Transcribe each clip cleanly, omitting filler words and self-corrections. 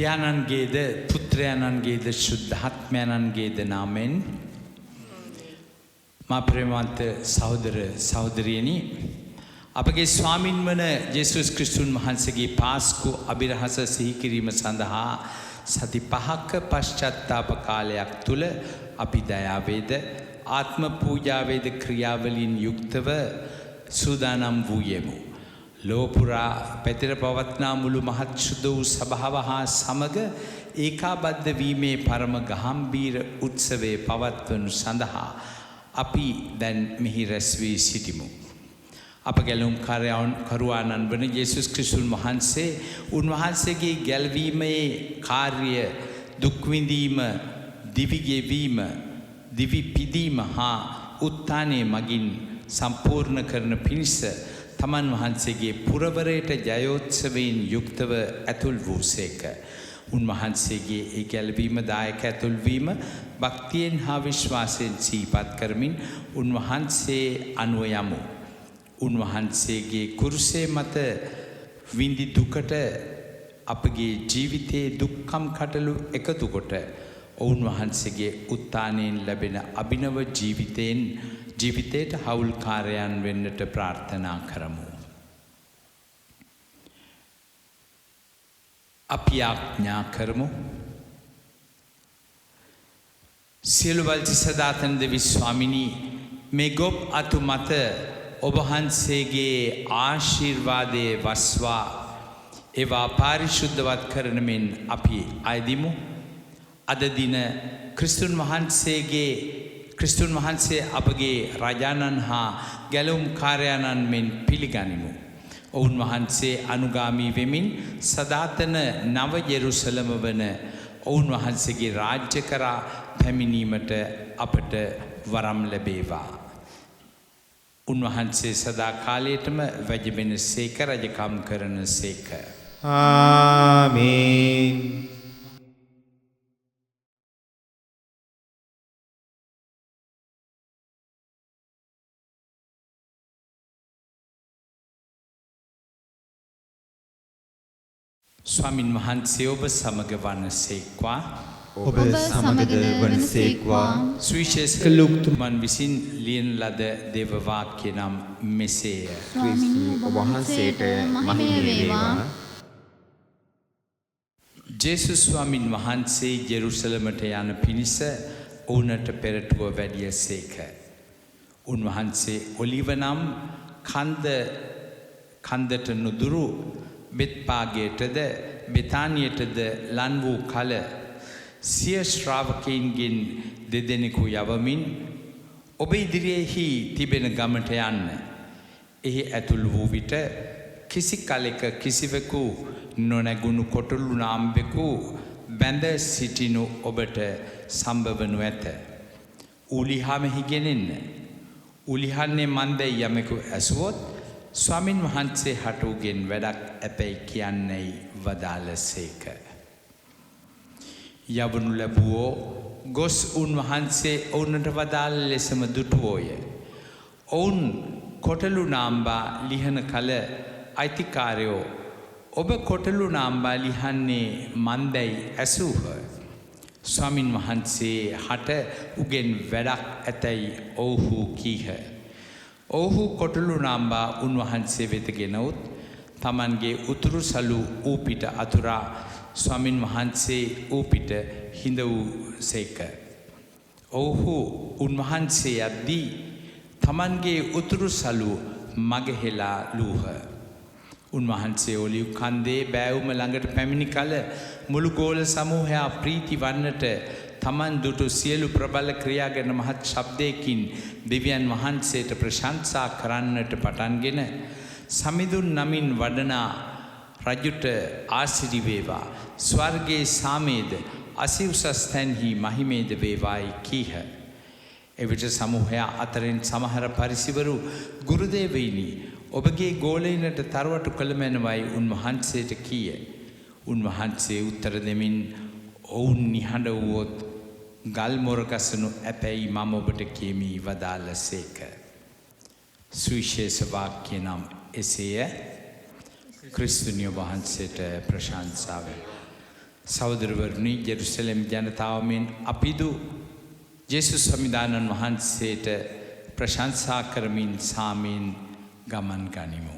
පියාණන්ගේද පුත්‍රයාණන්ගේද ශුද්ධාත්මයන්ගේද නාමෙන් මා ප්‍රේමවන්ත සහෝදර සහෝදරියනි අපගේ ස්වාමින් වන ජේසුස් ක්‍රිස්තුන් වහන්සේගේ පාස්කු අභිරහස සිහි කිරීම සඳහා සති 5ක පශ්චාත්තාප කාලයක් තුල අපි දයාවේද ආත්ම පූජාවේද ක්‍රියාවලින් යුක්තව සූදානම් වූයෙමු. ලෝපුරා පැතිර පවත්නා මුළු මහත් සුද වූ සභාව හා සමග ඒකාබද්ධ වීමේ පරම ගාම්භීර උත්සවයේ පවත්වනු සඳහා අපි දැන් මෙහි රැස් වී සිටිමු. අප ගැලුම් කරුවාණන් වන යේසුස් ක්‍රිස්තුන් වහන්සේ උන්වහන්සේගේ ගැලවීමේ කාර්ය දුක් විඳීම දිවි ගෙවීම දිවි පිදීම හා උත්ථානයේ මගින් සම්පූර්ණ කරන පිණිස තමන් වහන්සේගේ පුරවරයට ජයෝත්සවයෙන් යුක්තව ඇතුල් වූසේක. උන්වහන්සේගේ ඒ ගැලවීම දායක ඇතුල්වීම භක්තියෙන් හා විශ්වාසයෙන් සිහිපත් කරමින් උන්වහන්සේ අනුව යමු. උන්වහන්සේගේ කුරුසේ මත විඳි දුකට අපගේ ජීවිතයේ දුක්ඛම් කටළු එකතු කොට ඔවුන් වහන්සේගේ උත්ථානයෙන් ලැබෙන අභිනව ජීවිතයට හවුල්කාරයන් වෙන්නට ප්‍රාර්ථනා කරමු. අපි ආඥා කරමු. සියලු වල්ති සදාතන දෙවි ස්වාමිනී මේ ගොප් අතු මත ඔබ වහන්සේගේ ආශිර්වාදයේ වස්වා ඒවා පාරිශුද්ධවත් කරන මෙන් අපි අයදිමු. අද දින ක්‍රිස්තුන් වහන්සේ අපගේ රජාණන් හා ගැලවුම් කාර්යාණන් මෙන් පිළිගනිමු. ඔවුන් වහන්සේ අනුගාමී වෙමින් සදාතන නව යෙරුසලම වන ඔවුන් වහන්සේගේ රාජ්‍ය කරා පැමිණීමට අපට වරම් ලැබේවා. උන්වහන්සේ සදා කාලයටම වැජබෙන සේක රජකම් කරන සේක. ආමේන්. ස්වාමින් වහන්සේ ඔබ සමග වනසේක්වා. ඔබ සමගද වනසේක්වා. සුවිශේෂක ලූක්තුමන් විසින් ලියන ලද දේව වාක්‍ය නම් මෙසේය. ක්‍රිස්තු ඔබ වහන්සේට මහිම වේවා. ජේසුස් ස්වාමින් වහන්සේ ජෙරුසලමට යන පිණිස ඔවුන්ට පෙරටුව වැඩියසේක. උන්වහන්සේ ඔලිව නම් කන්දට නුදුරු බෙත්පාගේටද බෙතානියටද ලන් වූ කල සිය ශ්‍රාවකයින්ගෙන් දෙදෙනෙකු යවමින් ඔබ ඉදිරියෙහි තිබෙන ගමට යන්න. එහි ඇතුල් වූ විට කිසි කලෙක කිසිවෙකු නොනැගුණු කොටලු නාම්බෙකු බැඳ සිටිනු ඔබට සම්භවනු ඇත. ඌලිහාමෙහි ගෙනෙන්න. ඌලිහන්නේ මන්දැයි යමෙකු ඇසුවොත් ස්වාමින් වහන්සේ හටුගෙන් වැඩක් ඇපැයි කියන්නේයි වදාළසේක. යවනු ලැබුවෝ ගොස් උන්වහන්සේ ඔවුනට වදාළ ලෙසම දුටුවෝය. ඔවුන් කොටලු නාම්බා ලිහන කල අයිතිකාරයෝ ඔබ කොටලු නාම්බා ලිහන්නේ මන්දැයි ඇසූහ. ස්වාමින් වහන්සේ හට උගෙන් වැඩක් ඇතැයි ඔවුහු කීහ. ඔවුහු කොටලු නාම්බා උන්වහන්සේ වෙත ගෙනවුත් තමන්ගේ උතුරු සලු ඌපිට අතුරා ස්වාමින් වහන්සේ ඌපිට හිඳ වූ සේක. ඔවුහු උන්වහන්සේ යද්දී තමන්ගේ උතුරු සලු මගහෙලා ලූහ. උන්වහන්සේ ඔලිව් කන්දේ බෑවුම ළඟට පැමිණි කල මුළු ගෝල සමූහයා ප්‍රීති වන්නට තමන් දුටු සියලු ප්‍රබල ක්‍රියා ගැන මහත් ශබ්දයකින් දෙවියන් වහන්සේට ප්‍රශංසා කරන්නට පටන්ගෙන සමිඳුන් නමින් වඩනා රජුට ආසිරි වේවා. ස්වර්ගයේ සාමේද අසිව්සස් තැන්හි මහිමේද වේවායි කීහ. එවිට සමූහයා අතරින් සමහර පරිසිවරු ගුරුදේවයිනි ඔබගේ ගෝලයිනට තරවටු කළ මැනවයි උන්වහන්සේට කීය. උන්වහන්සේ උත්තර දෙමින් ඔවුන් නිහඬ වුවොත් ගල් මොරගසනු ඇපැයි මම ඔබට කියමි වදාළසේක. සුවිශේෂ වාක්‍ය නම් එසේය. ක්‍රිස්තුනිය වහන්සේට ප්‍රශංසාව. සහෝදරවරුනි ජෙරුසලම් ජනතාව මෙන් අපිදු ජේසුස් සමිදානන් වහන්සේට ප්‍රශංසා කරමින් සාමීන් ගමන් ගනිමු.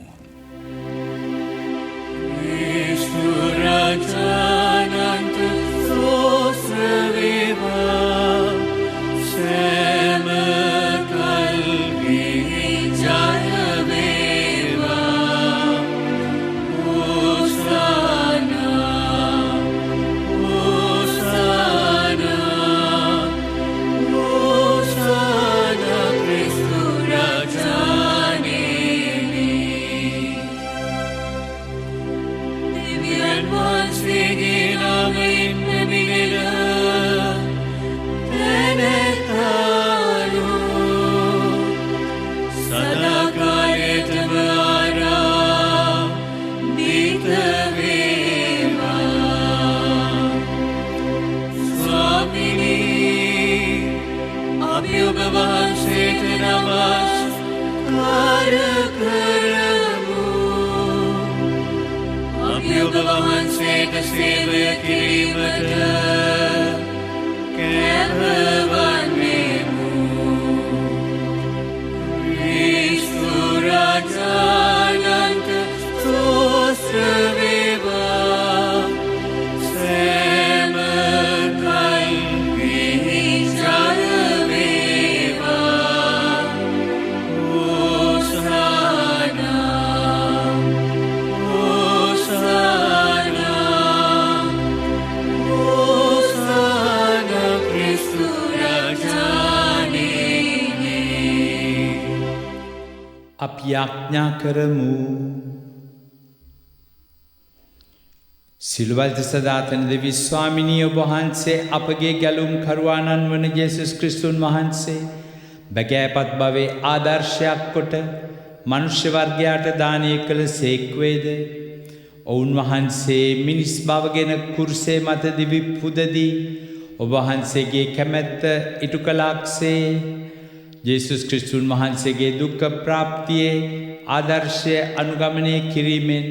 අපි යාඥා කරමු. සිළුවල්ත සදාතන දෙවි ස්වාමිනී ඔබ වහන්සේ අපගේ ගැලුම් කරුවාණන් වන ජේසුස් ක්‍රිස්තුන් වහන්සේ බැගෑපත් භවයේ ආදර්ශයක් කොට මනුෂ්‍ය වර්ගයාට දානය කළ සේක්වේද ඔවුන් වහන්සේ මිනිස් බවගෙන කුරුසේ මත දිවි පුදදී ඔබ වහන්සේගේ කැමැත්ත ඉටු කළාක්සේ ජේසුස් ක්‍රිස්තුන් වහන්සේගේ දුක්ඛ ප්‍රාප්තියේ ආදර්ශය අනුගමනය කිරීමෙන්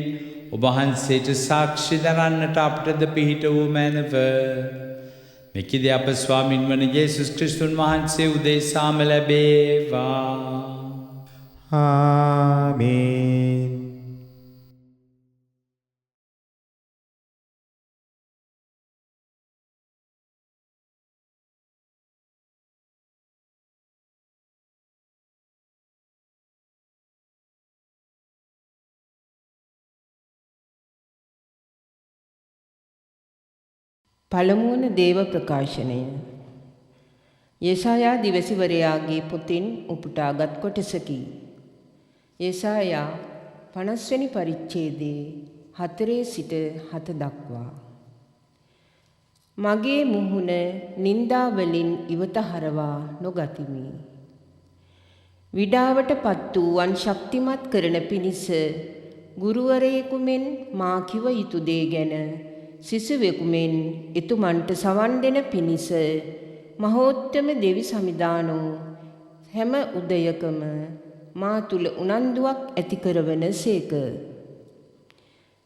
ඔබ වහන්සේට සාක්ෂි දරන්නට අපටද පිහිට වූ මැනව. මෙකිද අප ස්වාමින් වන ජේසුස් ක්‍රිස්තුන් වහන්සේ උදෙසාම ලැබේවා. ආමේන්. පළමුවන දේව ප්‍රකාශනය. යෙසායා දිවසිවරයාගේ පොතින් උපුටාගත් කොටසකි. යෙසායා 50 වෙනි පරිච්ඡේදයේ 4 සිට 7 දක්වා. මගේ මුහුණ නින්දා වලින් ඉවත හරවා නොගතිමි. විඩාවට පත් වූවන් ශක්තිමත් කරන පිණිස ගුරුවරයෙකු මෙන් මා කිව යුතු දේ ගැන සිසුවෙකු මෙන් එතුමන්ට සවන් දෙන පිණිස මහෝත්තම දෙවි සමිදානෝ හැම උදයකම මා තුල උනන්දුවක් ඇති කරවන සේක.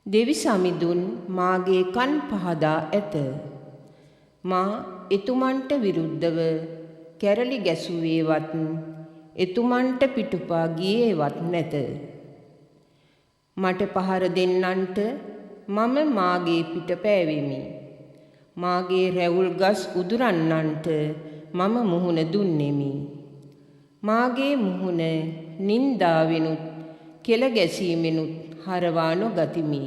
දෙවි සමිඳුන් මාගේ කන් පහදා ඇත. මා එතුමන්ට විරුද්ධව කැරලි ගැසුවේවත් එතුමන්ට පිටුපා ගියේවත් නැත. මට පහර දෙන්නන්ට මම මාගේ පිට පෑවෙමි. මාගේ රැවුල් ගස් උදුරන්නන්ට මම මුහුණ දුන්නෙමි. මාගේ මුහුණ නින්දාවෙනුත් කෙල ගැසීමෙනුත් හරවා නොගතිමි.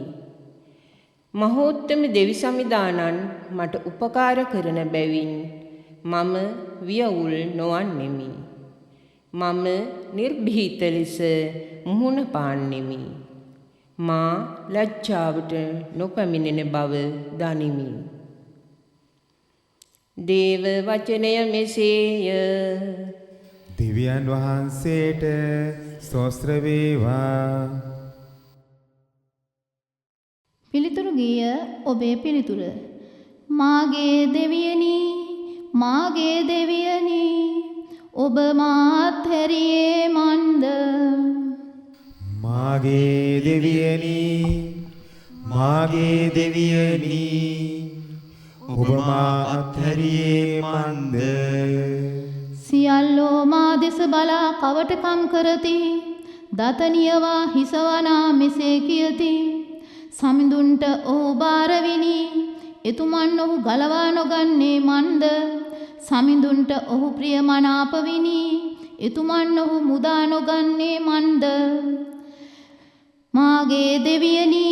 මහෝත්තම දෙවි සමිදානන් මට උපකාර කරන බැවින් මම වියවුල් නොවන්නෙමි. මම නිර්භීත ලෙස මුහුණ පාන්නෙමි. මා ලැජ්ජාවට නොපැමිණෙන බව දනිමි. දේව වචනය මෙසේය. දෙවියන් වහන්සේට ස්තෝත්‍ර වේවා. පිළිතුරු ගීය ඔබේ පිළිතුර. මාගේ දෙවියනි, මාගේ දෙවියනි, ඔබ මාත් හැරියේ මන්ද. මාගේ දෙවියනි, මාගේ දෙවියනි, ඔබ මා අත්හැරියේ මන්ද සියල්ලෝ මා දෙස බලා කවටකම් කරති. දතනියවා හිසවනා මෙසේ කියති. සමිඳුන්ට ඔහු බාරවිනි. එතුමන් ඔහු ගලවා නොගන්නේ මන්ද. සමිඳුන්ට ඔහු ප්‍රියමනාපවිනි. එතුමන් ඔහු මුදා නොගන්නේ මන්ද. මාගේ දෙවියනි,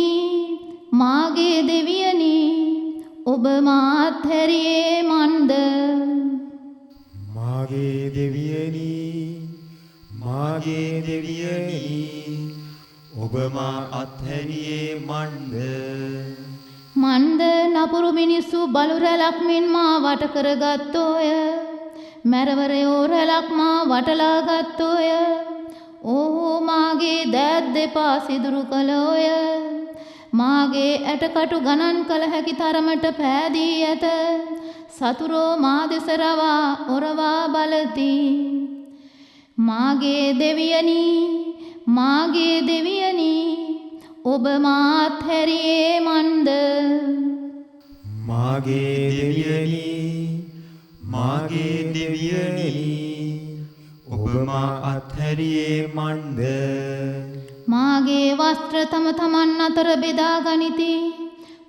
මාගේ දෙවියනි, ඔබ මා අත්හැරියේ මන්ද. මාගේ දෙවියනි, මාගේ දෙවියනි, ඔබ මා අත්හැරියේ මන්ද මන්ද නපුරු මිනිස්සු බලු රැලක් මෙන් මා වට කරගත්තෝය. මැරවරයෝ රැලක් මා වටලා ගත්තෝය. ඕහෝ මාගේ දෑත් දෙපා සිදුරු කළෝය. මාගේ ඇටකටු ගණන් කළ හැකි තරමට පෑදී ඇත. සතුරෝ මා දෙස රවා ඔරවා බලති. මාගේ දෙවියනි, මාගේ දෙවියනි, ඔබ මා අත්හැරියේ මන්ද. මාගේ දෙවියනි, මාගේ දෙවියනි, ඔබ මා අත්හැරියේ මන්ද මාගේ වස්ත්‍ර තම තමන් අතර බෙදා ගනිති.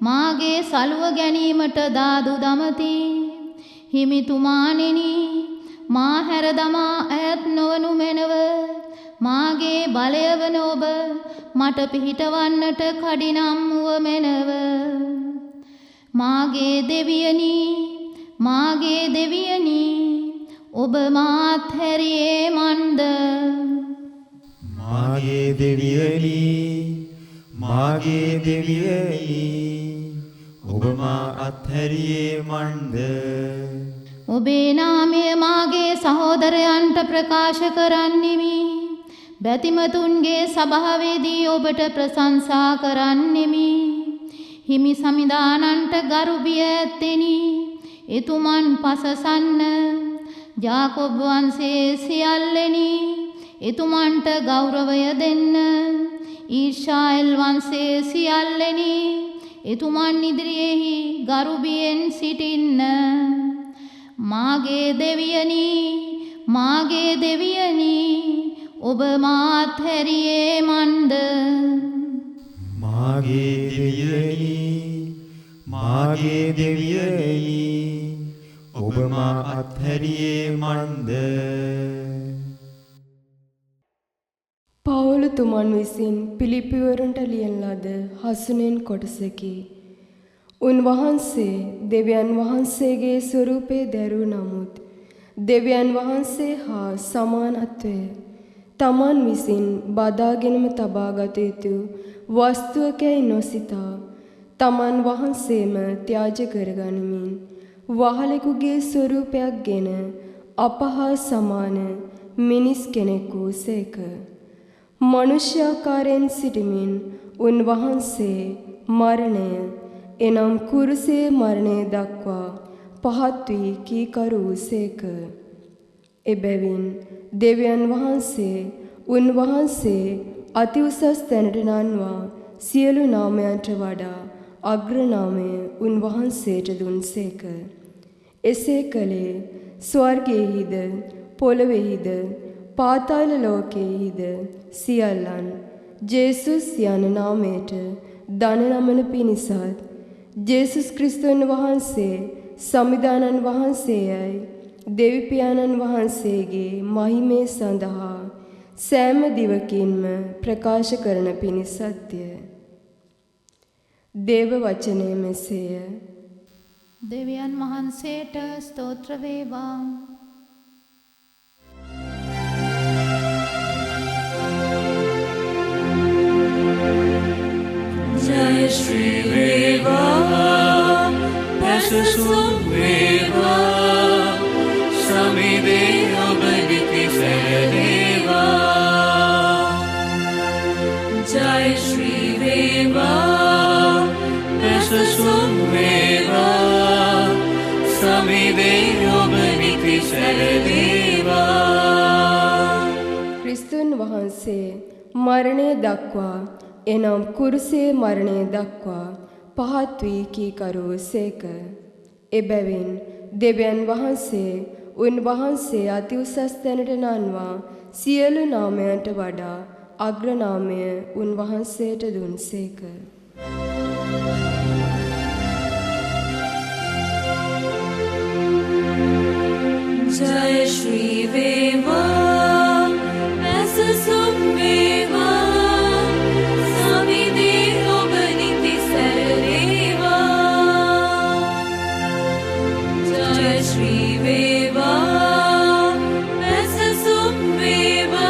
මාගේ සලුව ගැනීමට දාදු දමති. හිමිතුමාණෙනි, මා හැර දමා ඈත් නොවනු මැනව. මාගේ බලය වන ඔබ මට පිහිටවන්නට කඩිනම් වූ මැනව. මාගේ දෙවියනි, මාගේ දෙවියනි, ඔබ මා අත්හැරියේ මන්ද. මාගේ දෙවියනි, මාගේ දෙවියනි, ඔබ මා අත්හැරියේ මන්ද ඔබේ නාමය මාගේ සහෝදරයන්ට ප්‍රකාශ කරන්නෙමි. බැතිමතුන්ගේ සභාවේදී ඔබට ප්‍රශංසා කරන්නෙමි. හිමි සමිදානන්ට ගරු බිය ඇත්තෙනි. එතුමන් පසසන්න. ජාකොබ් වංශයේ සියල්ලෙනි, එතුමන්ට ගෞරවය දෙන්න. ඊශ්‍රායෙල් වංශයේ සියල්ලෙනි, එතුමන් ඉදිරියේහි ගරු බියෙන් සිටින්න. මාගේ දෙවියනි, මාගේ දෙවියනි, ඔබ මා අත්හැරියේ මන්ද. මාගේ දෙවියනි, මාගේ දෙවියනි, ඔබ මා අත්හැරියේ මන්ද පවුලතුමන් විසින් පිලිපිවරන්ට ලියන ලද හසුනෙන් කොටසකි. උන්වහන්සේ දෙවියන් වහන්සේගේ ස්වරූපේ දැරූ නමුත් දෙවියන් වහන්සේ හා සමානත්වය තමන් විසින් බදාගෙනම තබාගත යුතු වස්තුවකැයි නොසිතා තමන් වහන්සේම ත්‍යාජ කරගනිමින් වහලෙකුගේ ස්වරූපයක් ගෙන අප හා සමාන මිනිස් කෙනෙකු සේක. මනුෂ්‍යාකාරයෙන් සිටිමින් උන්වහන්සේ මරණය එනම් කුරුසේ මරණය දක්වා පහත් වී කීකරු සේක. එබැවින් දෙවියන් වහන්සේ උන්වහන්සේ අති උසස් තැනට නන්වා සියලු නාමයන්ට වඩා අග්‍රනාමය උන්වහන්සේට දුන්සේක. එසේ කළේ ස්වර්ගයෙහිද පොළොවෙහිද පාතාල ලෝකයෙහිද සියල්ලන් ජේසුස් යන නාමයට දන නමන පිණිසත් ජේසුස් ක්‍රිස්තුන් වහන්සේ සමිදානන් වහන්සේයයි දෙවිපියාණන් වහන්සේගේ මහිමේ සඳහා සෑම දිවකින්ම ප්‍රකාශ කරන පිණිසත්ය. දේව වචනය මෙසේය. දෙවියන් වහන්සේට ස්තෝත්‍ර වේවා. जय श्री वेवा पैसुम वेवा समिदे अबलिति सदेवा जय श्री वेवा पैसुम वेवा समिदे अबलिति सदेवा. ක්‍රිස්තුන් වහන්සේ මරණය දක්වා එනම් කුරුසේ මරණය දක්වා පහත් වී කීකරු සේක. එබැවින් දෙවියන් වහන්සේ උන්වහන්සේ අති උසස් තැනට නන්වා සියලු නාමයන්ට වඩා අග්‍රනාමය උන්වහන්සේට දුන්සේක. जय श्री वेवा ऐससुम वेवा समिदे ओबनिति सरदेवा जय श्री वेवा ऐससुम वेवा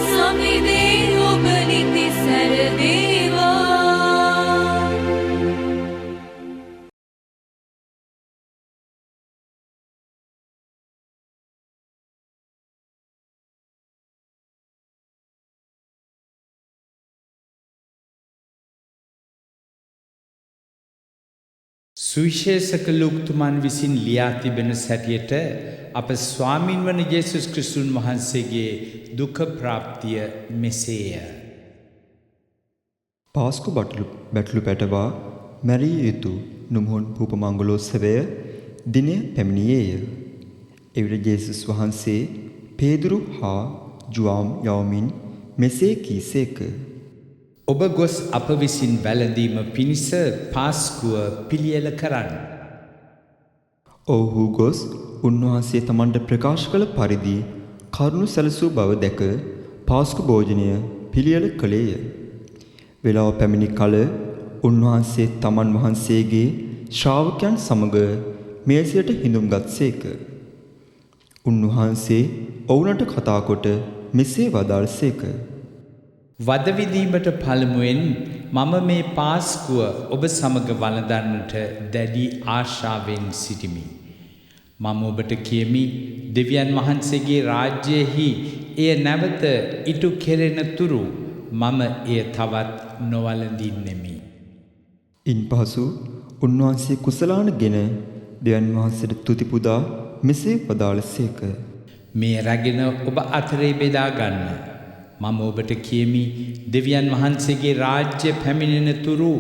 समिदे ओबनिति सरदेवा සුවිශේෂක ලූක්තුමන් විසින් ලියා තිබෙන සැටියට අප ස්වාමින් වන යේසුස් ක්‍රිස්තුන් වහන්සේගේ දුක ප්‍රාප්තිය මෙසේය. පාස්කු බැටළු පැටවා මැරිය යුතු නුමුහුන් පූපමංගලෝත්සවය දිනය පැමිණියේය. එවිට යේසුස් වහන්සේ පේදුරු හා ජුවාම් යවමින් මෙසේ කීසේක. ඔබ ගොස් අප විසින් වැළඳීම පිණිස පාස්කුව පිළියෙල කරන්න. ඔවුහු ගොස් උන්වහන්සේ තමන්ට ප්‍රකාශ කළ පරිදි කරුණු සැලසූ බව දැක පාස්කු භෝජනය පිළියෙල කළේය. වේලාව පැමිණි කල උන්වහන්සේ තමන් වහන්සේගේ ශ්‍රාවකයන් සමග මේසයට හිඳුම්ගත්සේක. උන්වහන්සේ ඔවුනට කතා කොට මෙසේ වදාළසේක. වදවිදීමට පළමුවෙන් මම මේ පාස්කුව ඔබ සමග වළඳන්නට දැඩි ආශාවෙන් සිටිමි. මම ඔබට කියමි දෙවියන් වහන්සේගේ රාජ්‍යයෙහි එය නැවත ඉටු කෙරෙන තුරු මම එය තවත් නොවළඳින්නෙමි. ඉන්පසු උන්වහන්සේ කුසලානගෙන දෙවියන් වහන්සේට තුති පුදා මෙසේ වදාළසේක. මේ රැගෙන ඔබ අතරේ බෙදා ගන්න. මම ඔබට කියමි දෙවියන් වහන්සේගේ රාජ්‍ය පැමිණෙන තුරු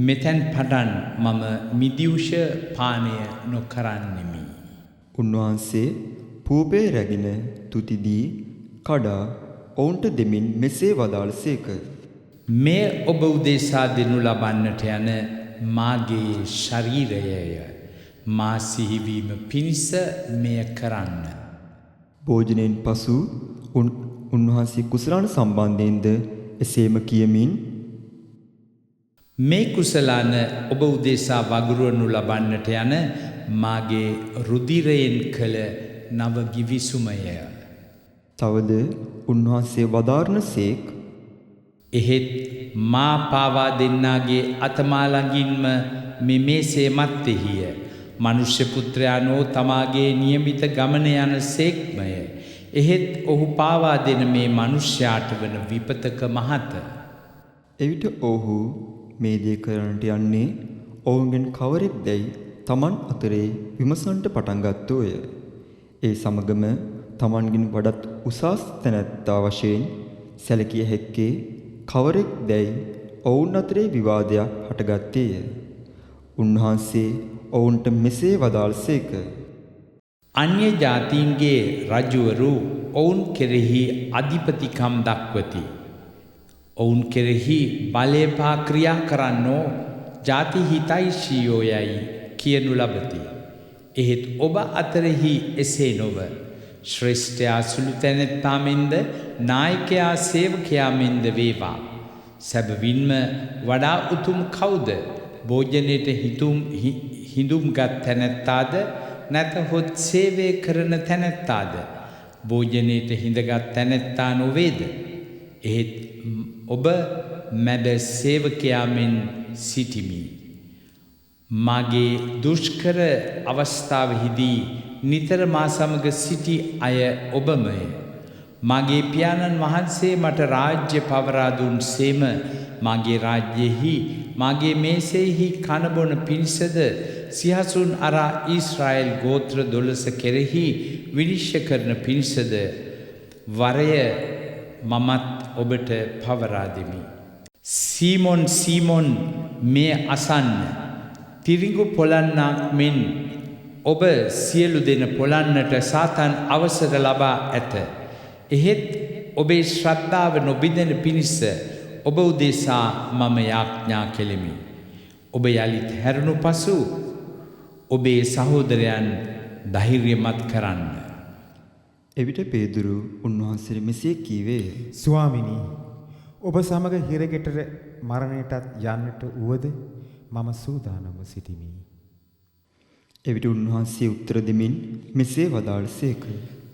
මෙතැන් පටන් මම මිදිවුෂ පානය නොකරන්නෙමි. උන්වහන්සේ පූපේ රැගෙන තුතිදී කඩා ඔවුන්ට දෙමින් මෙසේ වදාළසේක. මේ ඔබ උදෙසා දෙනු ලබන්නට යන මාගේ ශරීරයය. මා සිහිවීම පිණිස මෙය කරන්න. භෝජනයෙන් පසු උන්වහන්සේ කුසලාන සම්බන්ධයෙන්ද එසේම කියමින් මේ කුසලාන ඔබ උදෙසා වගුරුවනු ලබන්නට යන මාගේ රුධිරයෙන් කළ නව ගිවිසුමය. තවද උන්වහන්සේ වදාරනසේක්. එහෙත් මා පාවා දෙන්නාගේ අතමා ළඟින්ම මේ මේසේ මත්තෙහිය. මනුෂ්‍ය පුත්‍රයානෝ තමාගේ නියමිත ගමන යන සේක්මය. එහෙත් ඔහු පාවා දෙන මේ මනුෂ්‍යයාට වන විපතක මහත. එවිට ඔහු මේ දේ කරන්නට යන්නේ ඔවුන්ගෙන් කවරෙක් දැයි තමන් අතරේ විමසන්නට පටන් ගත්තෝය. ඒ සමගම තමන්ගෙන් වඩාත් උසස් තැනැත්තා වශයෙන් සැලකිය හැක්කේ කවරෙක් දැයි ඔවුන් අතරේ විවාදයක් හටගත්තේය. උන්වහන්සේ ඔවුන්ට මෙසේ වදාළසේක. අන්‍ය ජාතීන්ගේ රජුවරු ඔවුන් කෙරෙහි අධිපතිකම් දක්වති. ඔවුන් කෙරෙහි බලපා ක්‍රියා කරන්නෝ ජාති හිතයිශීයෝ යයි කියනු ලබති. එහෙත් ඔබ අතරෙහි එසේ නොව ශ්‍රේෂ්ඨයා සුළු තැනැත්තා මෙන්ද නායකයා සේවකයා මෙන්ද වේවා. සැබවින්ම වඩා උතුම් කවුද? භෝජනයට හිඳුම්ගත් තැනැත්තාද නැතහොත් සේවය කරන තැනැත්තාද? භෝජනයට හිඳගත් තැනැත්තා නොවේද? එහෙත් ඔබ මැද සේවකයා මෙන් සිටිමි. මාගේ දුෂ්කර අවස්ථාවෙහිදී නිතර මා සමග සිටි අය ඔබමය. මාගේ පියාණන් වහන්සේ මට රාජ්‍ය පවරා දුන් සේම මාගේ රාජ්‍යෙහි මාගේ මේසෙහි කනබොන පිණිසද සිහසුන් අරා ඊශ්‍රායෙල් ගෝත්‍ර 12 කෙරෙහි විනිශ්චය කරන පිණිසද වරය මමත් ඔබට පවරා දෙමි. සීමොන් සීමොන් මේ අසන්න. තිරිඟු පොළන්නක් මෙන් ඔබ සියලු දෙන පොළන්නට සාතන් අවසර ලබා ඇත. එහෙත් ඔබේ ශ්‍රද්ධාව නොබිඳෙන පිණිස ඔබ උදෙසා මම යාඥා කෙලිමි. ඔබ යළිත් හැරුණු පසු ඔබේ සහෝදරයන් ධෛර්යමත් කරන්න. එවිට පේදුරු උන්වහන්සේට මෙසේ කීවේය. ස්වාමිනී, ඔබ සමග හිරගෙටට මරණයටත් යන්නට උවද මම සූදානම්ව සිටිමි. එවිට උන්වහන්සේ උත්තර දෙමින් මෙසේ වදාළසේක.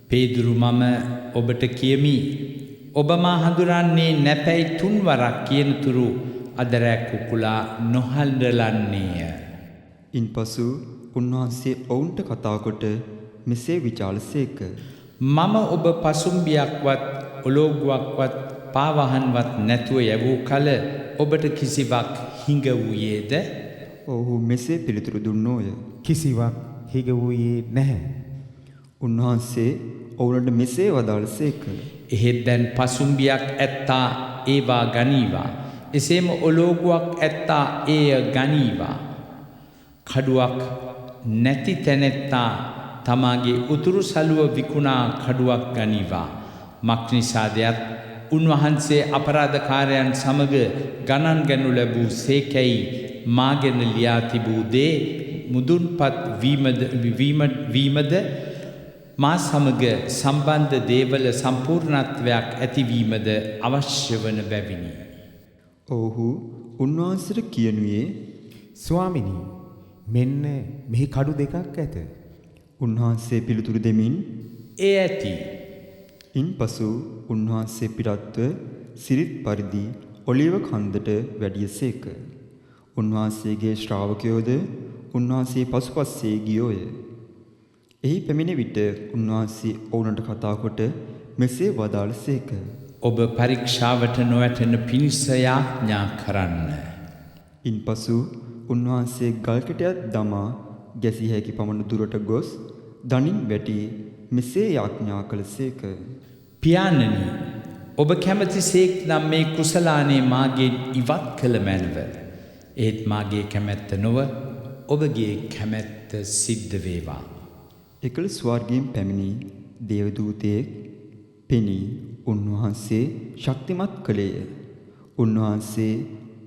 පේදුරු මම ඔබට කියමි. ඔබ මා හඳුරන්නේ නැපැයි 3 වරක් කියනතුරු අදරැක් කුකුලා නොහඬලන්නේය. ඉන්පසු උන්වහන්සේ ඔවුන්ට කතා කොට මෙසේ විචාළසේක. මම ඔබ පසුම්බියක්වත් ඔලෝගුවක්වත් පාවහන්වත් නැතුව යැවූ කල ඔබට කිසිවක් හිඟ වූයේද? ඔහු මෙසේ පිළිතුරු දුන්නෝය. කිසිවක් හිග වූයේ නැහැ. උන්වහන්සේ ඔවුන්ට මෙසේ වදාළසේක. එහෙත් දැන් පසුම්බියක් ඇත්තා ඒවා ගනීවා. එසේම ඔලෝගුවක් ඇත්තා ඒය ගනීවා. කඩුවක් නැති තැනැත්තා තමාගේ උතුරු සලුව විකුණා කඩුවක් ගනීවා. මක්නිසාදයක් උන්වහන්සේ අපරාධකාරයන් සමග ගණන් ගනු ලැබූ සේකැයි මාගෙන ලියා තිබූ දේ මුදුන්පත් වීමද මා සමග සම්බන්ධ දේවල සම්පූර්ණත්වයක් ඇතිවීමද අවශ්‍ය වන බැවිනි. ඔහු උන්වහන්සේට කියනුයේ, ස්වාමිනී, මෙන්න මෙහි කඩු දෙකක් ඇත. උන්වහන්සේ පිළිතුරු දෙමින් ඒ ඇති. ඉන්පසු උන්වහන්සේ පිටත්ව සිරිත් පරිදි ඔලිව කන්දට වැඩියසේක. උන්වහන්සේගේ ශ්‍රාවකයෝද උන්වහන්සේ පසුපස්සේ ගියෝය. එහි පැමිණ විට උන්වහන්සේ ඔවුන්ට කතා කොට මෙසේ වදාළසේක. ඔබ පරීක්ෂාවට නොවැටෙන පිණිස යාඥා කරන්න. ඉන්පසු උන්වහන්සේ ගල්කැටයක් දමා ගැසිය හැකි පමණ දුරට ගොස් දනින් වැටි මෙසේ යාඥා කළසේක. පියාණනි, ඔබ කැමැතිසේක් නම් මේ කුසලානේ මාගෙන් ඉවත් කළ මැනව. ඒත් මාගේ කැමැත්ත නොව ඔබගේ කැමැත්ත සිද්ධ වේවා. එකල ස්වර්ගයෙන් පැමිණි දේවදූතයෙක් පෙනී උන්වහන්සේ ශක්තිමත් කළේය. උන්වහන්සේ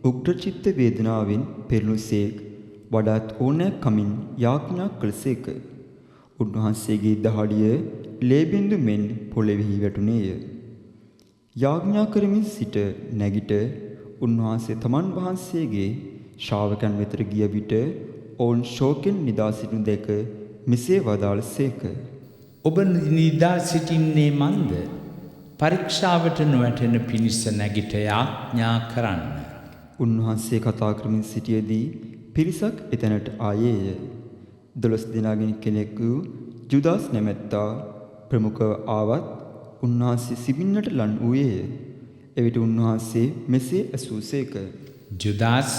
උග්‍රචිත්ත වේදනාවෙන් පෙරළුසේක් වඩාත් ඕනෑකමින් යාඥා කළසේක. උන්වහන්සේගේ දහඩිය ලේබින්දු මෙන් පොළොවෙහි වැටුණේය. යාඥා කරමින් සිට නැගිට උන්වහන්සේ තමන් වහන්සේගේ ශ්‍රාවකයන් වෙතට ගිය විට ඔවුන් ශෝකෙන් නිදා සිටිනු දැක මෙසේ වදාළසේක. ඔබ නිදා සිටින්නේ මන්ද? පරීක්ෂාවට නොවැටෙන පිණිස නැගිට යාඥා කරන්න. උන්වහන්සේ කතා කරමින් සිටියේදී පිරිසක් එතැනට ආයේය. 12 දෙනාගෙන් කෙනෙකු ජුදාස් නැමැත්තා ප්‍රමුඛව ආවත් උන්වහන්සේ සිඹින්නට ලන් වූයේය. එවිට උන්වහන්සේ මෙසේ ඇසූසේක. ජුදාස්,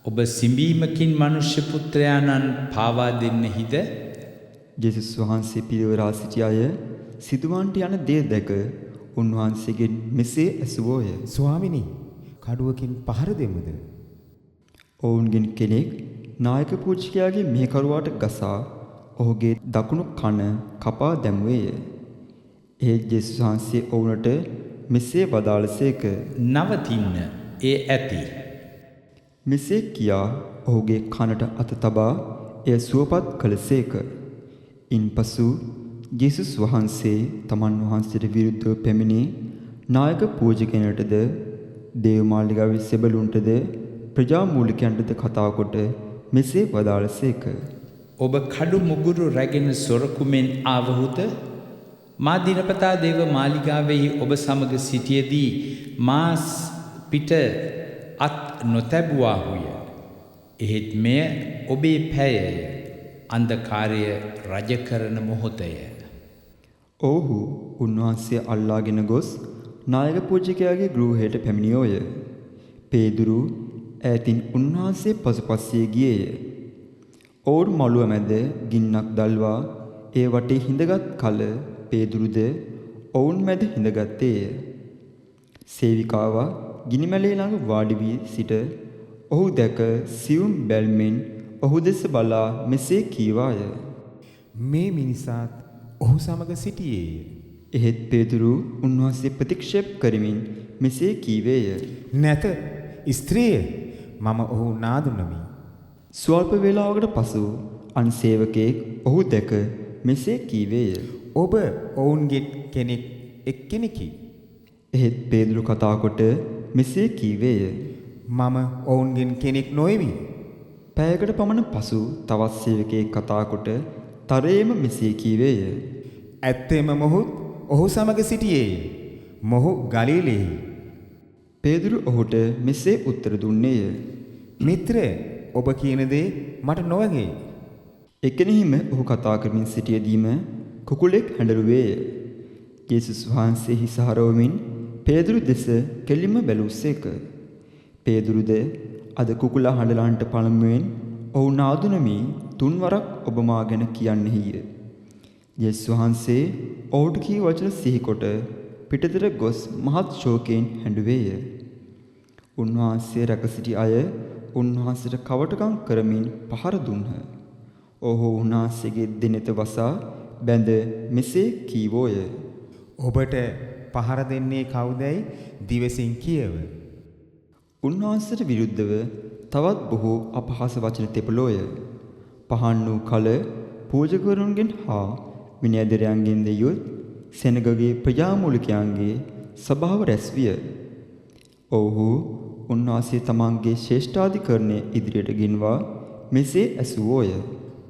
ඔබ සිඹීමකින් මනුෂ්‍ය පුත්‍රයාණන් පාවා දෙන්නෙහිද? ජේසුස් වහන්සේ පිරිවරා සිටි අය සිදුවන්ට යන දේ දැක උන්වහන්සේගෙන් මෙසේ ඇසුවෝය. ස්වාමිනී, කඩුවකින් පහර දෙමුද? ඔවුන්ගෙන් කෙනෙක් නායක පූජකයාගේ මෙහෙකරුවාට ගසා ඔහුගේ දකුණු කන කපා දැමුවේය. ඒ ජේසුස් වහන්සේ ඔවුන්ට මෙසේ වදාළසේක. නවතින්න, ඒ ඇති. මෙසේ කියා ඔහුගේ කනට අත තබා එය සුවපත් කළසේක. ඉන්පසු ජේසුස් වහන්සේ තමන් වහන්සේට විරුද්ධව පැමිණි නායක පූජකයන්ටද දේවමාලිගාවේ සෙබළුන්ටද ප්‍රජාමූලිකයන්ටද කතා කොට මෙසේ වදාළසේක. ඔබ කඩු මුගුරු රැගෙන සොරකුමෙන් ආවහුද? මා දිනපතා දේව මාලිගාවෙහි ඔබ සමග සිටියේදී මා පිට අත් නොතැබුවාහුය. එහෙත් මෙය ඔබේ පැයය, අන්ධකාරය රජ කරන මොහොතය. ඔව්හු උන්වහන්සේ අල්ලාගෙන ගොස් නායක පූජකයාගේ ගෘහයට පැමිණියෝය. පේදුරු ඈතින් උන්වහන්සේ පසුපස්සේ ගියේය. ඔවුන් මළුව මැද ගින්නක් දල්වා ඒ වටේ හිඳගත් කල පේදුරුද ඔවුන් මැද හිඳගත්තේය. සේවිකාවා ගිනිමැලේ ළඟ වාඩි වී සිට ඔහු දැක සියුම් බැල්මෙන් ඔහු දෙස බලා මෙසේ කීවාය. මේ මිනිසාත් ඔහු සමග සිටියේය. එහෙත් පේතුරු උන්වහන්සේ ප්‍රතික්ෂේප කරමින් මෙසේ කීවේය. නැත ස්ත්‍රිය මම ඔහු නාදුනමි. ස්වල්ප වේලාවකට පසු අන් සේවකයෙක් ඔහු දැක මෙසේ කීවේය. ඔබ ඔවුන්ගේ කෙනෙක් එක්කෙනෙකි. එහෙත් පේතුරු කතා කොට මෙසේ කීවේය. මම ඔවුන්ගෙන් කෙනෙක් නොෙමි. පැයකට පමණ පසු තවත් සේවකයෙක් කතා කොට තරයේම මෙසේ කීවේය. ඇත්තෙම මොහුත් ඔහු සමග සිටියේය. මොහු ගලීලෙහි. පේතුරු ඔහුට මෙසේ උත්තර දුන්නේය. මිත්‍රය ඔබ කියන දේ මට නොවගේ. එකෙනෙහිම ඔහු කතා කරමින් සිටියදීම කුකුලෙක් හැඬරුවේය. යේසුස් වහන්සේ හිස හරවමින් පේතුරු දෙස කෙලින්ම බැලූසේක. පේතුරුද අද කුකුලා හඬලන්ට පළමුවෙන් ඔහු නාදුනමි තුන්වරක් ඔබ මා ගැන කියන්නෙහිය. යේසුස් වහන්සේ ඔහුට කී වචන සිහිකොට පිටතට ගොස් මහත් ශෝකයෙන් හැඬුවේය. උන්වහන්සේ රැක සිටි අය උන්වහන්සේට කවටකම් කරමින් පහර දුන්හ. ඔහු උන්වහන්සේගේ දෙනෙත වසා බැඳ මෙසේ කීවෝය. ඔබට පහර දෙන්නේ කවුදැයි දිවසින් කියව. උන්වහන්සේට විරුද්ධව තවත් බොහෝ අපහාස වචන තෙපලෝය. පහන් වූ කල පූජකවරුන්ගෙන් හා විනයදරයන්ගෙන් දෙයොත් සෙනගගේ ප්‍රජාමූලිකයන්ගේ සභාව රැස්විය. ඔවුහු උන්වහන්සේ තමන්ගේ ශ්‍රේෂ්ඨාධිකරණය ඉදිරියට ගෙන්වා මෙසේ ඇසුවෝය.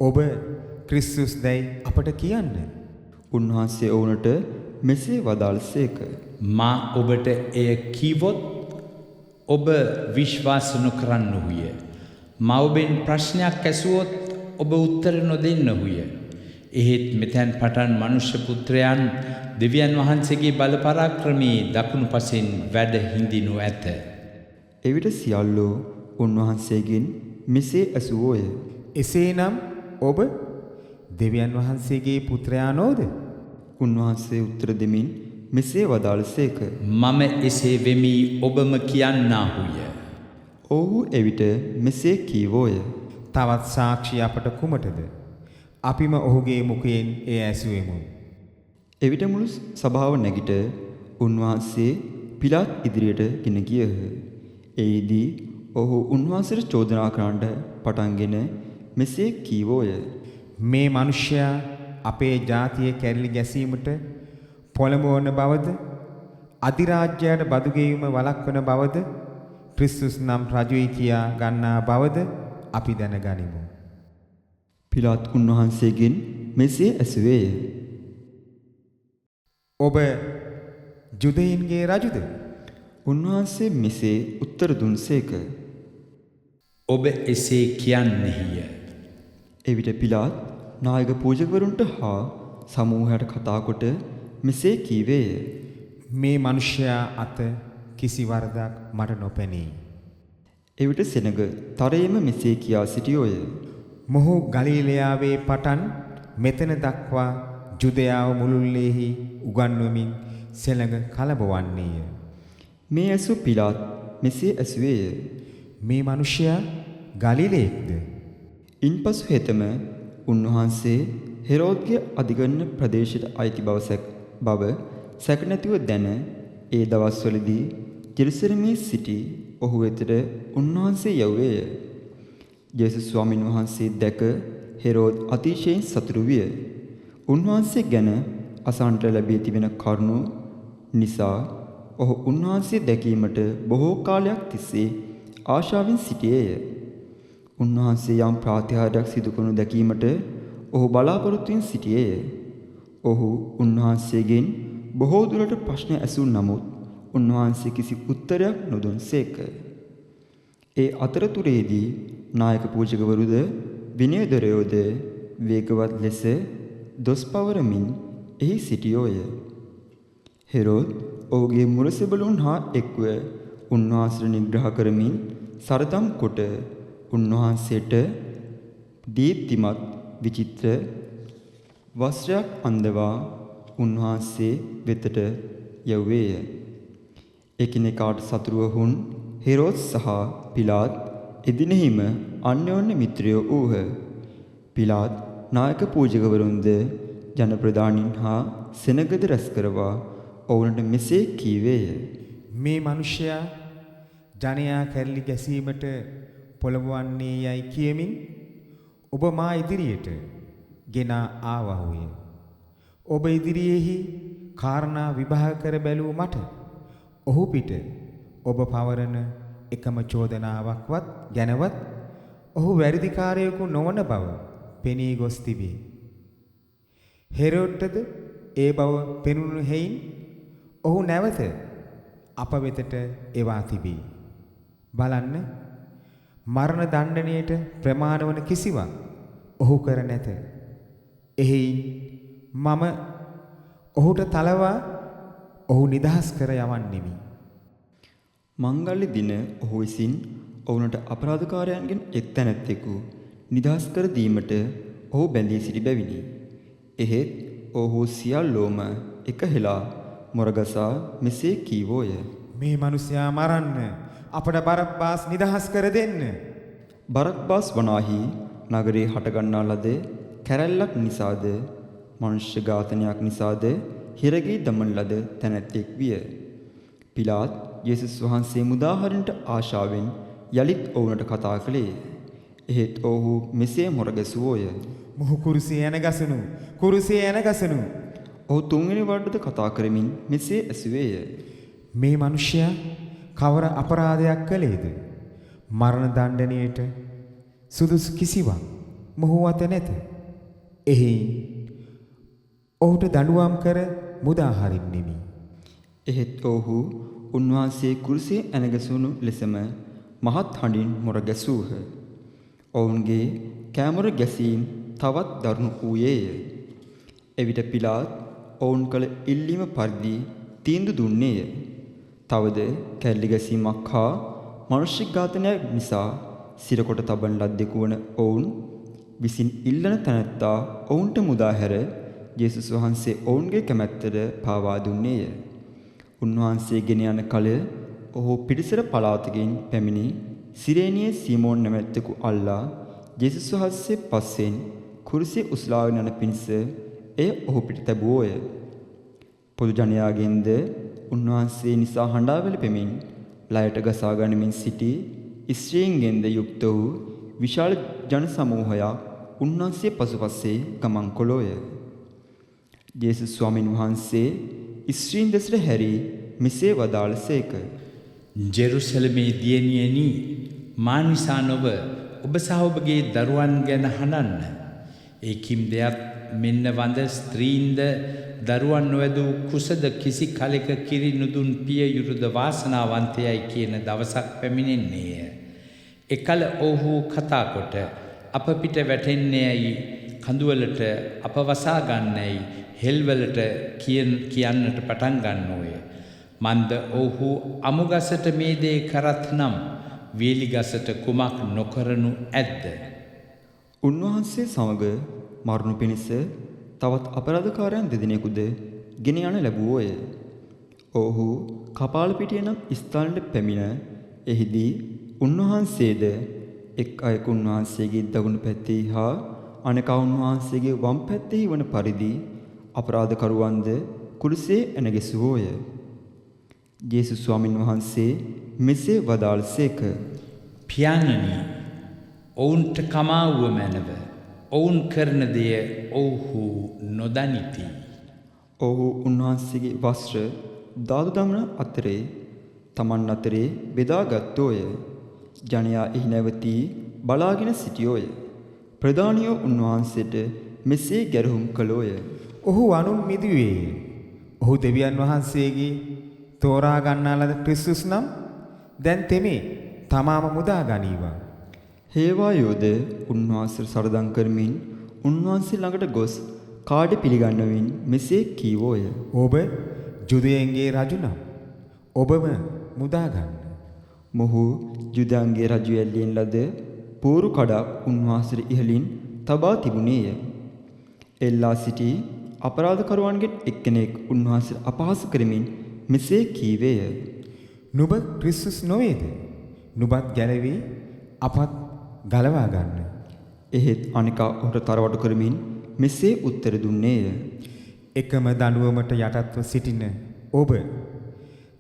ඔබ ක්‍රිස්තුස් දැයි අපට කියන්න. උන්වහන්සේ ඔවුනට මෙසේ වදාළසේක. මා ඔබට එය කීවොත් ඔබ විශ්වාස නොකරන්නහුය. මා ඔබෙන් ප්‍රශ්නයක් ඇසුවොත් ඔබ උත්තර නොදෙන්නහුය. එහෙත් මෙතැන් පටන් මනුෂ්‍ය පුත්‍රයන් දෙවියන් වහන්සේගේ බල පරාක්‍රමයේ දකුණු පසෙන් වැඩ හිඳිනු ඇත. එවිට සියල්ලෝ උන්වහන්සේගෙන් මෙසේ ඇසුවෝය. එසේනම් ඔබ දෙවියන් වහන්සේගේ පුත්‍රයා නොද? උන්වහන්සේ උත්තර දෙමින් මෙසේ වදාළසේක. මම එසේ වෙමි ඔබම කියන්නාහුය. ඔහු එවිට මෙසේ කීවෝය. තවත් සාක්ෂි අපට කුමටද? අපිම ඔහුගේ මුඛයෙන් එය ඇසුවෙමු. එවිට මුළු සභාව නැගිට උන්වහන්සේ පිලාත් ඉදිරියට ගෙන ගියහ. එෙහිදී ඔහු උන්වහන්සේට චෝදනා කරන්නට පටන්ගෙන මෙසේ කීවෝය. මේ මිනිසයා අපේ ජාතිය කැරලි ගැසීමට පොළඹවන බවද අධිරාජ්‍යයට බදු ගෙවීම වළක්වන බවද ක්‍රිස්තුස් නම් රජුයි කියා ගන්නා බවද අපි දැනගනිමු. පිලාත් උන්වහන්සේගෙන් මෙසේ ඇසුවේය. ඔබ ජුදයින්ගේ රජුද? උන්වහන්සේ මෙසේ උත්තර දුන්සේක. ඔබ එසේ කියන්නෙහිය. එවිට පිලාත් නායක පූජකවරුන්ට හා සමූහයට කතා කොට මෙසේ කීවේය. මේ මිනිසයා අත කිසි වරදක් මට නොපෙනී. එවිට සෙනග තරයේම මෙසේ කියා සිටියෝය. මොහු ගලීලයාවේ පටන් මෙතන දක්වා ජුදයාව මුළුල්ලේහි උගන්වමින් සෙනඟ කලබවන්නේය. මේ ඇසු පිලාත් මෙසේ ඇසුවේය. මේ මිනිසයා ගලීලයෙක්ද? ඉන්පසු හෙතම උන්වහන්සේ හෙරෝද්ගේ අධිගණන ප්‍රදේශයට අයිති බව සැක නැතිව දැන ඒ දවස්වලදී ජෙරුසලමේ සිටි ඔහු වෙතට උන්වහන්සේ යවුවේය. යේසුස් ස්වාමින් වහන්සේ දැක හෙරෝද් අතිශයින් සතුටු විය. උන්වහන්සේ ගැන අසන්නට ලැබී තිබෙන කරුණු නිසා ඔහු උන්වහන්සේ දැකීමට බොහෝ කාලයක් තිස්සේ ආශාවෙන් සිටියේය. උන්වහන්සේ යම් ප්‍රාතිහාර්යයක් සිදු කරනු දැකීමට ඔහු බලාපොරොත්තුවෙන් සිටියේය. ඔහු උන්වහන්සේගෙන් බොහෝ දුරට ප්‍රශ්න ඇසූ නමුත් උන්වහන්සේ කිසි උත්තරයක් නොදුන්සේක. ඒ අතරතුරේදී නායක පූජකවරුද විනයදරයෝද වේගවත් ලෙස දොස් පවරමින් එහි සිටියෝය. හෙරෝද් ඔහුගේ මුරසෙබළුන් හා එක්ව උන්වහන්සේට නිග්‍රහ කරමින් සරදම් කොට උන්වහන්සේට දීප්තිමත් විචිත්‍ර වස්ත්‍රයක් අඳවා උන්වහන්සේ වෙතට යවුවේය. එකිනෙකාට සතුරුවහුන් හෙරෝද් සහ පිලාත් එදිනෙහිම අන්‍යෝන්‍ය මිත්‍රයෝ වූහ. පිලාත් නායක පූජකවරුන්ද ජනප්‍රධානීන් හා සෙනගද රැස් කරවා ඔවුන්ට මෙසේ කීවේය. මේ මිනිසයා ජනයා කැරලි ගැසීමට පොළඹවන්නේ යයි කියමින් ඔබ මා ඉදිරියට ගෙන ආවහුය. ඔබ ඉදිරියේහි කාරණා විභාග කර බැලූ මට ඔහු පිට ඔබ පවරන එකම චෝදනාවක්වත් ගැනවත් ඔහු වැරදිකාරයෙකු නොවන බව පෙනී ගොස් තිබේ. හෙරොඩ්ටද ඒ බව පෙනුණු හේයින් ඔහු නැවත අප වෙතට එවා තිබේ. බලන්න, මරණ දණ්ඩනයට ප්‍රමාණ වන කිසිවක් ඔහු කර නැත. එහෙයින් මම ඔහුට තලවා ඔහු නිදහස් කර යවන්නෙමි. මංගල්‍ය දින ඔහු විසින් ඔවුන්ට අපරාධකාරයන්ගෙන් එක් තැනැත්තෙකු නිදහස් කර දීමට ඔහු බැඳී සිටි බැවිනි. එහෙත් ඔහු සියල්ලෝම එකහෙලා මොරගසා මෙසේ කීවෝය. මේ මිනිසයා මරන්න, අපට බරබ්බාස් නිදහස් කර දෙන්න. බරබ්බාස් වනාහි නගරේ හටගන්නා ලද කැරැල්ලක් නිසාද මනුෂ්‍ය ඝාතනයක් නිසාද හිරගී දමන ලද තැනැත්තෙක් විය. පිලාත් යේසුස් වහන්සේ මුදාහරින්නට ආශාවෙන් යලිත් ඔවුන්ට කතා කළේ. එහෙත් ඔහු මෙසේ මොරගැසුවෝය. මොහු කුරුසියේ ඇනගසනු, කුරුසියේ ඇනගසනු. ඔහු තුන්වෙනි වරටද කතා කරමින් මෙසේ ඇසුවේය. මේ මිනිසයා කවර අපරාධයක් කළේද? මරණ දණ්ඩනයට සුදුසු කිසිවක් මොහු අත නැත. එහෙයින් ඔහුට දඬුවම් කර මුදා හරින්නෙමි. එහෙත් ඔහු උන්වහන්සේ කුරුසියේ ඇනගසුණු ලෙසම මහත් හඬින් මොරගැසූහ. ඔවුන්ගේ කෑමොර ගැසීම් තවත් දරුණු වූයේය. එවිට පිලාත් ඔවුන් කළ ඉල්ලීම පරිදි තීන්දුව දුන්නේය. තවද කැරලි ගැසීමක් හා මනුෂ්‍ය ඝාතනයක් නිසා සිරකොට තබන ලද්දෙකු වන ඔවුන් විසින් ඉල්ලන තැනැත්තා ඔවුන්ට මුදා හැර යේසුස් වහන්සේ ඔවුන්ගේ කැමැත්තට පාවා දුන්නේය. උන්වහන්සේ ගෙන යන කල ඔහු පිටිසර පළාතකින් පැමිණි සිරේනියේ සීමෝන් නැමැත්තෙකු අල්ලා යේසුස් වහන්සේ පස්සෙන් කුරුසිය උස්ලාගෙන යන පිණිස එය ඔහු පිට තැබුවෝය. පොදු ජනයාගෙන්ද උන්වහන්සේ නිසා හඬා වැළපෙමින් ලයට ගසා ගනිමින් සිටි ස්ත්‍රීන්ගෙන්ද යුක්ත වූ විශාල ජන සමූහයක් උන්වහන්සේ පසුපසේ ගමන් කළෝය. යේසුස් ස්වාමීන් වහන්සේ ස්ත්‍රීන් දෙසට හැරී මෙසේ වදාළසේක. ජෙරුසලමේ දියණියනි, මා නිසා නොව ඔබ සහ ඔබගේ දරුවන් ගැන හඬන්න. ඒ කිම් දෙයක් මෙන්න වඳ ස්ත්‍රීන්ද දරුවන් නොවැදූ කුසද කිසි කලෙක කිරි නුදුන් පිය යුරුද වාසනාවන්තයයි කියන දවසක් පැමිණෙන්නේය. එකල ඔහු කතා කොට අප පිට වැටෙන්නේයි කඳුවලට අප වසා ගන්නයි හෙල්වලට කියන්නට පටන් ගන්නෝය. මන්ද ඔහු අමුගසට මේ දේ කරත් නම් වේලිගසට කුමක් නොකරනු ඇද්ද? උන්වහන්සේ සමග මරණු පිණිස තවත් අපරාධකාරයන් දෙදෙනෙකුද ගෙන යන ලැබුවෝය. ඔහු කපාලපිටිය නම් ස්ථානයට පැමිණ එහිදී උන්වහන්සේද එක් අයෙකු උන්වහන්සේගේ දකුණු පැත්තේ හා අනෙක උන්වහන්සේගේ වම් පැත්තේ වන පරිදි අපරාධකරුවන්ද කුරුසියේ ඇනගැසුවෝය. යේසුස් ස්වාමීන් වහන්සේ මෙසේ වදාළසේක. පියාණනි, ඔවුන්ට කමාවුව මැනව. ඔවුන් කරන දෙය ඔවුහු නොදනිති. ඔහු උන්වහන්සේගේ වස්ත්‍ර දාදු දමන අතරේ තමන් අතරේ බෙදාගත්තෝය. ජනයා එහි නැවතී බලාගෙන සිටියෝය. ප්‍රධානියෝ උන්වහන්සේට මෙසේ ගැරහුම් කළෝය. ඔහු අනුන් මිදුවේය. ඔහු දෙවියන් වහන්සේගේ තෝරා ගන්නා ලද ක්‍රිස්තුස් නම් දැන් තෙමේ තමාම මුදා ගනීවා. හේවායෝද උන්වහන්සේ සරදම් කරමින් උන්වහන්සේ ළඟට ගොස් කාඩ පිළිගන්නමින් මෙසේ කීවෝය. ඔබ ජුදයන්ගේ රජු නම් ඔබම මුදා ගන්න. මොහු ජුදයන්ගේ රජු ඇල්ලෙන් ලද පෝරු කඩක් උන්වහන්සේ ඉහළින් තබා තිබුණේය. එල්ලා සිටි අපරාධකරුවන්ගෙන් එක්කෙනෙක් උන්වහන්සේ අපහාස කරමින් මෙසේ කීවේය. නුඹ ක්‍රිස්තුස් නොවේද? නුඹත් ගැලවී අපත් ගලවා ගන්න. එහෙත් අනිකා ඔහුට තරවටු කරමින් මෙසේ උත්තර දුන්නේය. එකම දඬුවමට යටත්ව සිටින ඔබ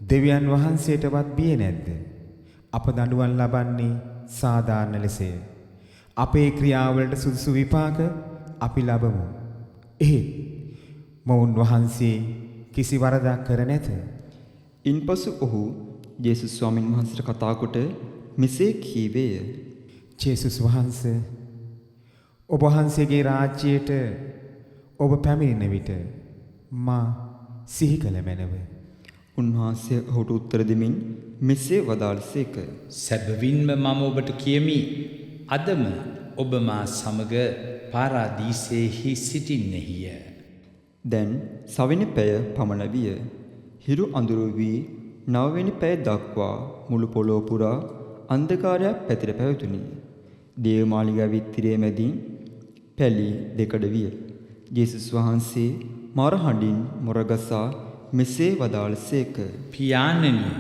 දෙවියන් වහන්සේටවත් බිය නැද්ද? අප දඬුවම් ලබන්නේ සාධාරණ ලෙසය. අපේ ක්‍රියාවලට සුදුසු විපාක අපි ලබමු. එහෙත් මොවුන් වහන්සේ කිසි වරදක් කර නැත. ඉන්පසු ඔහු ජේසුස් ස්වාමීන් වහන්සේට කතා කොට මෙසේ කීවේය. ජේසුස් වහන්සේ ඔබ වහන්සේගේ රාජ්‍යයට ඔබ පැමිණෙන විට මා සිහි කළ මැනව. උන්වහන්සේ ඔහුට උත්තර දෙමින් මෙසේ වදාළසේක. සැබවින්ම මම ඔබට කියමි අදම ඔබ මා සමග පාරාදීසයෙහි සිටින්නෙහිය. දැන් සවෙනි පැය පමණ විය. හිරු අඳුරු වී නවවෙනි පැය දක්වා මුළු පොළොව පුරා අන්ධකාරයක් පැතිර පැවතුණි. දේවමාලිගාවේ තිරේ මැදින් පැලි දෙකඩ විය. ජේසුස් වහන්සේ මරහඬින් මොරගසා මෙසේ වදාළසේක. පියාණෙනි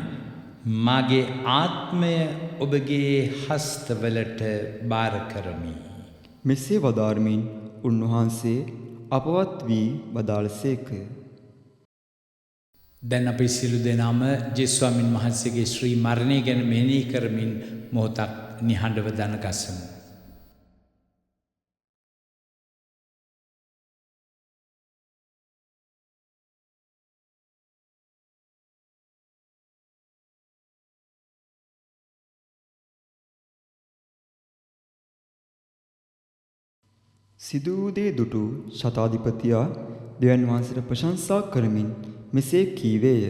මාගේ ආත්මය ඔබගේ හස්තවලට බාර කරමි. මෙසේ වදාරමින් උන්වහන්සේ අපවත් වී වදාළසේක. දැන් අපි සියලු දෙනාම ජේසුස් ස්වාමීන් වහන්සේගේ ශ්‍රී මරණය ගැන මෙනෙහි කරමින් මොහොතක් නිහඬව දන ගසමු. සිදු වූ දේ දුටු ශතාධිපතියා දෙවියන් වහන්සේට ප්‍රශංසා කරමින් මෙසේ කීවේය.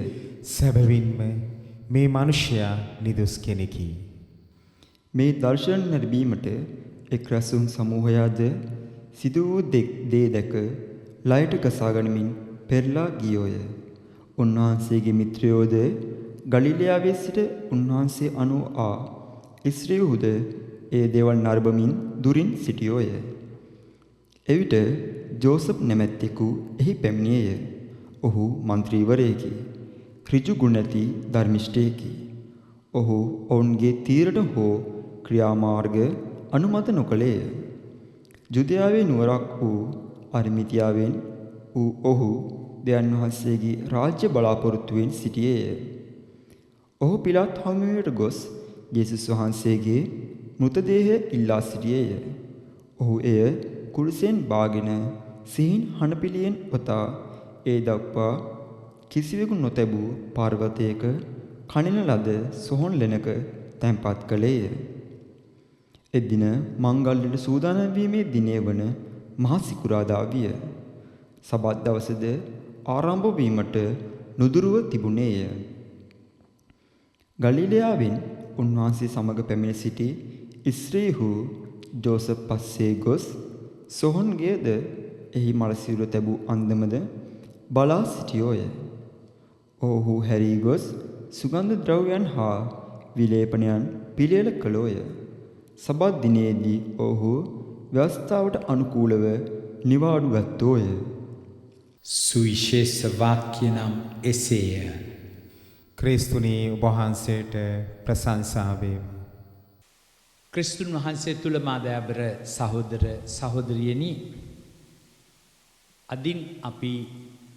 සැබවින්ම මේ මිනිසයා නිදොස් කෙනෙකි. මේ දර්ශන ලැබීමට එක් රැසුම් සමූහයාද සිදු වූ දේ දැක ලයට ගසා ගනිමින් පෙරලා ගියෝය. උන්වහන්සේගේ මිත්‍රයෝද ගලිලයාවේ සිට උන්වහන්සේ අනුව ආ ඉස්රායෙල්හුද ඒ දේවල් නරඹමින් දුරින් සිටියෝය. එවිට ජෝසප් නැමැත්තෙකු එහි පැමිණියේය. ඔහු මන්ත්‍රීවරයෙකි. ඍජු ගුණ ඇති ධර්මිෂ්ඨයෙකි. ඔහු ඔවුන්ගේ තීරණ හෝ ක්‍රියාමාර්ග අනුමත නොකළේය. ජුදයාවේ නුවරක් වූ අරිමිතියාවෙන් වූ ඔහු දෙවියන් වහන්සේගේ රාජ්‍ය බලාපොරොත්තුවෙන් සිටියේය. ඔහු පිලාත් හමුවට ගොස් ජේසුස් වහන්සේගේ මෘතදේහය ඉල්ලා සිටියේය. ඔහු එය කුරුසෙන් බාගෙන සිහින් හනපිලියෙන් වතා ඒ දක්වා කිසිවෙකු නොතැබූ පර්වතයක කනින ලද සොහොන් ලෙනක තැන්පත් කළේය. එදින මංගල්‍යයට සූදානම් වීමේ දිනය වන මහ සිකුරාදා විය. සබත් දවසද ආරම්භ වීමට නුදුරුව තිබුණේය. ගලිලයාවෙන් උන්වහන්සේ සමග පැමිණ සිටි ඉස්රායෙල්හු ජෝසප් පස්සේ ගොස් සොහොන්ගේද එහි මලසිරුර තැබූ අන්දමද බලා සිටියෝය. ඔහු හැරී ගොස් සුගන්ධ ද්‍රව්‍යයන් හා විලේපනයන් පිළියෙල කළෝය. සබත් දිනේදී ඔහු ව්‍යවස්ථාවට අනුකූලව නිවාඩු ගත්තෝය. සුවිශේෂ වාක්‍ය නම් එසේය. ක්‍රිස්තුනී ඔබ වහන්සේට ප්‍රශංසා වේවා. ක්‍රිස්තුන් වහන්සේ තුළ මාදෑබර සහෝදර සහෝදරියනි, අදින් අපි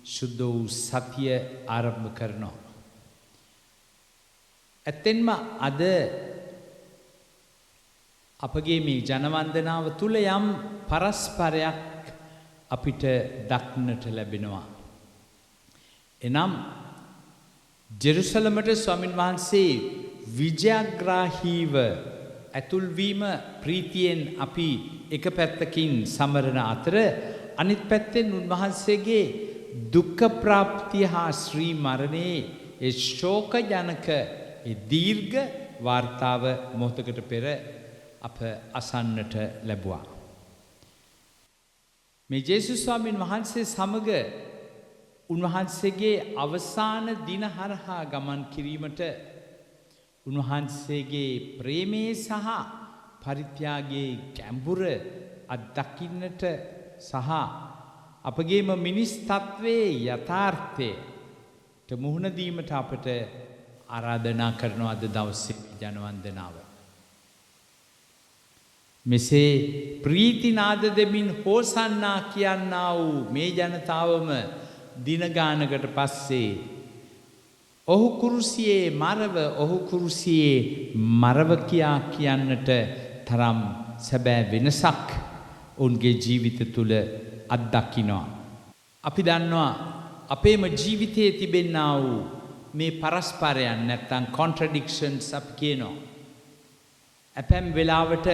ශුද්ධ වූ සතිය ආරම්භ කරනවා. ඇත්තෙන්ම අද අපගේ මේ ජනවන්දනාව තුළ යම් පරස්පරයක් අපිට දක්නට ලැබෙනවා. එනම් ජෙරුසලමට ස්වාමින් වහන්සේ විජයග්‍රාහීව ඇතුල්වීම ප්‍රීතියෙන් අපි එක පැත්තකින් සමරන අතර අනිත් පැත්තෙන් උන්වහන්සේගේ දුක්ඛ ප්‍රාප්තිය හා ශ්‍රී මරණයේ ඒ ශෝක ජනක ඒ දීර්ඝ වාර්තාව මොහොතකට පෙර අප අසන්නට ලැබුවා. මේ ජේසුස් ස්වාමීන් වහන්සේ සමග උන්වහන්සේගේ අවසාන දින හරහා ගමන් කිරීමට උන්වහන්සේගේ ප්‍රේමයේ සහ පරිත්‍යාගයේ ගැඹුර අත්දකින්නට සහ අපගේම මිනිස් තත්වයේ යථාර්ථයට මුහුණ දීමට අපට ආරාධනා කරන අද දවසේ ජනවන්දනාව. මෙසේ ප්‍රීතිනාද දෙමින් හෝසන්නා කියන්නා වූ මේ ජනතාවම දිනගානකට පස්සේ ඔහු කුරුසියේ මරව ඔහු කුරුසියේ මරව කියා කියන්නට තරම් සැබෑ වෙනසක් ඔවුන්ගේ ජීවිත තුළ අත්දකිනවා. අපි දන්නවා අපේම ජීවිතයේ තිබෙන්නා වූ මේ පරස්පරයන් නැත්තම් contradictions අපි කියනවා. අපැම් වෙලාවට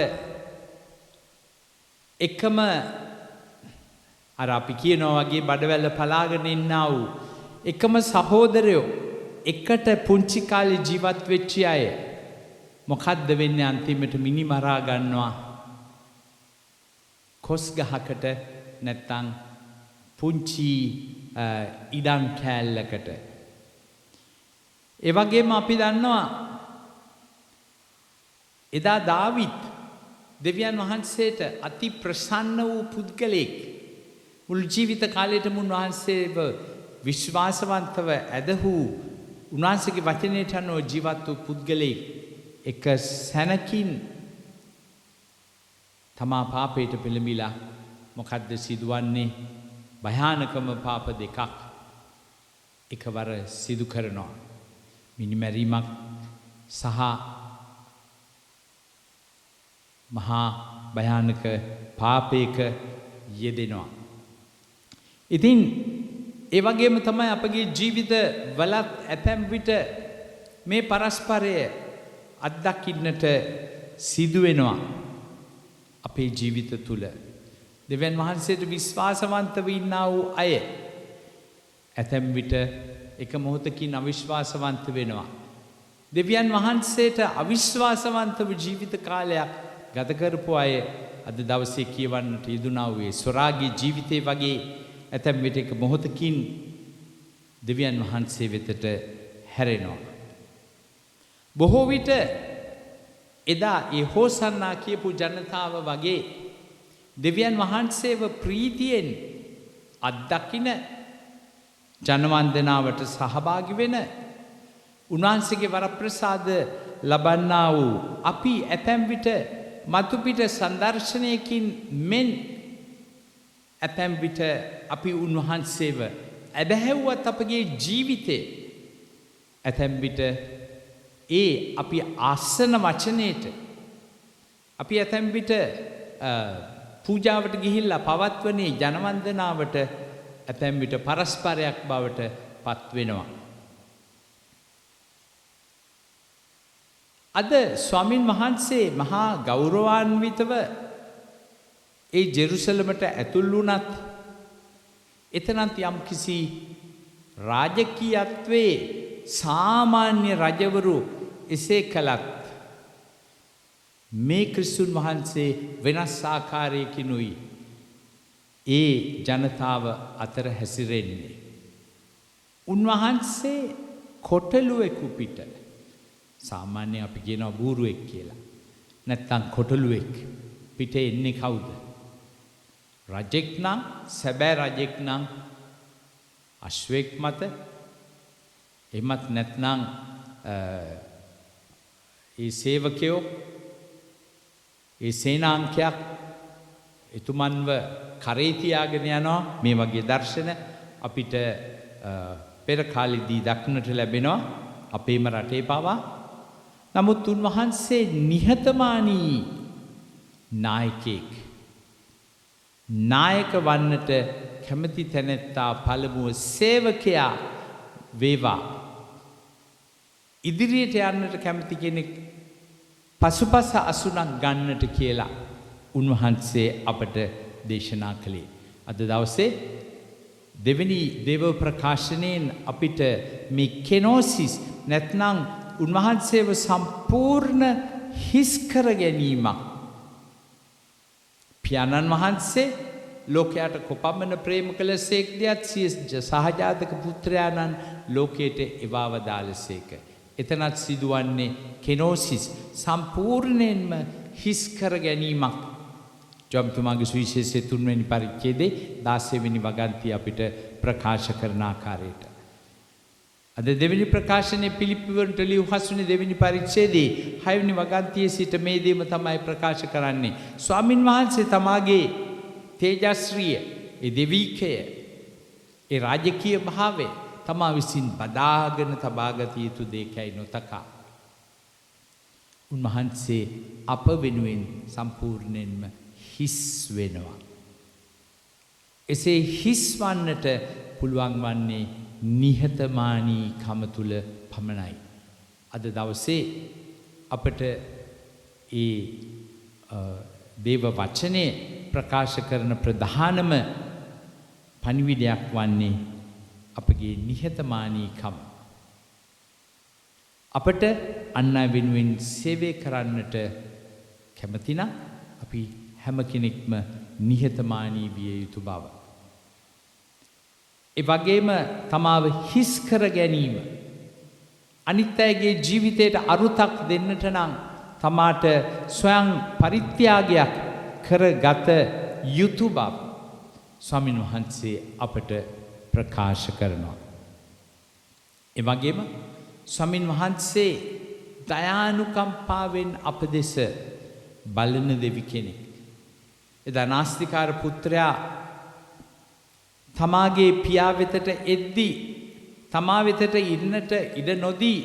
එකම අර අපි කියනවා වගේ බඩවැල්ල පලාගෙන ඉන්නා වූ එකම සහෝදරයෝ එකට පුංචි කාලේ ජීවත් වෙච්ච අය මොකද්ද වෙන්නේ අන්තිමට මිනි මරා ගන්නවා කොස් ගහකට නැත්තම් පුංචි ඉඩම් කෑල්ලකට. ඒ වගේම අපි දන්නවා එදා දාවිත් දෙවියන් වහන්සේට අති ප්‍රසන්න වූ පුද්ගලෙක්. මුළු ජීවිත කාලයටම උන්වහන්සේව විශ්වාසවන්තව ඇදහු උන්වහන්සේගේ වචනයට අනුව ජීවත් වූ පුද්ගලෙක් එක සැනකින් තමා පාපයට පෙළඹිලා මොකද්ද සිදුවන්නේ? භයානකම පාප දෙකක් එකවර සිදු කරනවා. මිනිමැරීමක් සහ මහා භයානක පාපයක යෙදෙනවා. ඉතින් ඒ වගේම තමයි අපගේ ජීවිත වලත් ඇතැම් විට මේ පරස්පරය අත්දකින්නට සිදු වෙනවා අපේ ජීවිත තුල. දෙවියන් වහන්සේට විශ්වාසවන්තව ඉන්නා වූ අය ඇතැම් විට එක මොහොතකින් අවිශ්වාසවන්ත වෙනවා. දෙවියන් වහන්සේට අවිශ්වාසවන්තව ජීවිත කාලයක් ගත කරපු අය අද දවසේ කියවන්නට යෙදුනා වූ සොරාගේ ජීවිතේ වගේ ඇතැම් විට එක මොහොතකින් දෙවියන් වහන්සේ වෙතට හැරෙනවා. බොහෝ විට එදා ඒ හෝසන්නා කියපු ජනතාව වගේ දෙවියන් වහන්සේව ප්‍රීතියෙන් අත්දකින ජනවන්දනාවට සහභාගී වෙන උන්වහන්සේගේ වරප්‍රසාද ලබන්නා වූ අපි ඇතැම් විට මතුපිට සංදර්ශනයකින් මෙන් ඇතැම් විට අපි උන්වහන්සේව ඇදහැව්වත් අපගේ ජීවිතේ ඇතැම් විට ඒ අපි ආසන වචනයට අපි ඇතැම් විට පූජාවට ගිහිල්ලා පවත්වනේ ජනවන්දනාවට ඇතැම් විට පරස්පරයක් බවට පත් වෙනවා. අද ස්වාමින් වහන්සේ මහා ගෞරවාන්විතව ඒ ජෙරුසලමට ඇතුල් වුණත් එතනත් යම්කිසි රාජකීයත්වයේ සාමාන්‍ය රජවරු එසේ කළත් මේ ක්‍රිස්තුන් වහන්සේ වෙනස් ආකාරයකිනුයි ඒ ජනතාව අතර හැසිරෙන්නේ. උන්වහන්සේ කොටලුවෙකු පිට සාමාන්‍ය අපි කියනවා බූරුවෙක් කියලා. නැත්තම් කොටලුවෙක් පිට එන්නේ කවුද? රජෙක් නම් සැබෑ රජෙක් නම් අශ්වයෙක් මත එමත් නැත්නම් ඒ සේවකයෝ ඒ සේනාංකයක් එතුමන්ව කරේ තියාගෙන යනවා. මේ වගේ දර්ශන අපිට පෙර කාලෙදී දක්නට ලැබෙනවා අපේම රටේ පවා. නමුත් උන්වහන්සේ නිහතමානී නායකයෙක්. නායක වන්නට කැමති තැනැත්තා පළමුව සේවකයා වේවා. ඉදිරියට යන්නට කැමති කෙනෙක් පසුපස අසුනක් ගන්නට කියලා උන්වහන්සේ අපට දේශනා කළේ. අද දවසේ දෙවෙනි දේව ප්‍රකාශනයෙන් අපිට මේ කෙනෝසිස් නැත්නම් උන්වහන්සේව සම්පූර්ණ හිස් කර ගැනීමක්. පියාණන් වහන්සේ ලෝකයට කොපමණ ප්‍රේම කළසේක්දයත් සිය සහජාතක පුත්‍රයාණන් ලෝකයට එවාවදාලසේක. එතනත් සිදුවන්නේ කෙනෝසිස් සම්පූර්ණයෙන්ම හිස් කර ගැනීමක්. ජොම්තුමාගේ සුවිශේෂයේ 3 වෙනි පරිච්ඡේදයේ 16 වෙනි වගන්තිය අපිට ප්‍රකාශ කරන ආකාරයට. අද දෙවෙනි ප්‍රකාශනයේ පිලිප්පිවන්ට ලියු හසුනේ දෙවෙනි පරිච්ඡේදයේ 6 වෙනි වගන්තියේ සිට මේ දේම තමයි ප්‍රකාශ කරන්නේ. ස්වාමින් වහන්සේ තමාගේ තේජස්ශ්‍රිය, ඒ දෙවිකය, ඒ රාජකීය භාවය තමා විසින් බදාගෙන තබාගත යුතු දෙයකයි නොතකා. උන්වහන්සේ අප වෙනුවෙන් සම්පූර්ණයෙන්ම හිස් වෙනවා. එසේ හිස් වන්නට පුළුවන් වන්නේ නිහතමානීකම තුල පමණයි. අද දවසේ අපට ඒ දේව වචනේ ප්‍රකාශ කරන ප්‍රධානම පණිවිඩයක් වන්නේ අපගේ නිහතමානීකම. අපට අන් අය වෙනුවෙන් සේවය කරන්නට කැමති නම් අපි හැම කෙනෙක්ම නිහතමානී විය යුතු බව. ඒ වගේම තමාව හිස් කර ගැනීම, අනිත් අයගේ ජීවිතයට අරුතක් දෙන්නට නම් තමාට ස්වයං පරිත්‍යාගයක් කරගත යුතු බව ස්වාමීන් වහන්සේ අපට ප්‍රකාශ කරනවා. ඒ වගේම ස්වාමීන් වහන්සේ දයානුකම්පාවෙන් අප දෙස බලන දෙවි කෙනෙක්. එදා නාස්තිකාර පුත්‍රයා තමාගේ පියා වෙතට එද්දී තමා වෙතට ඉන්නට ඉඩ නොදී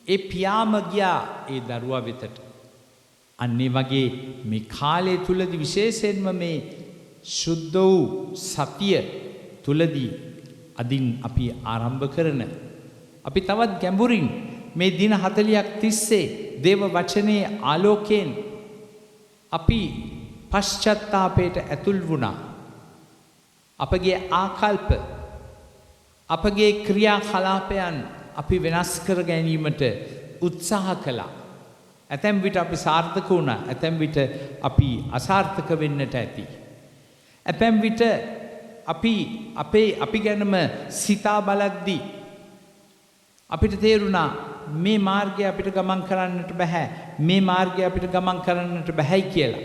ඒ පියාම ගියා ඒ දරුවා වෙතට. අන්න ඒ වගේ මේ කාලය තුලදී විශේෂයෙන්ම මේ සුද්ධ වූ සතිය තුලදී අදින් අපි ආරම්භ කරන අපි තවත් ගැඹුරින් මේ දින 40ක් තිස්සේ දේව වචනේ ආලෝකයෙන් අපි පශ්චාත්තාපයට ඇතුල් වුණා. අපගේ ආකල්ප, අපගේ ක්‍රියාකලාපයන් අපි වෙනස් කර ගැනීමට උත්සාහ කළා. ඇතැම් විට අපි සාර්ථක වුණා, ඇතැම් විට අපි අසාර්ථක වෙන්නට ඇති. ඇතැම් විට අපි ගැනම සිතා බලද්දී අපිට තේරුණා මේ මාර්ගය අපිට ගමන් කරන්නට බෑ, මේ මාර්ගය අපිට ගමන් කරන්නට බෑයි කියලා.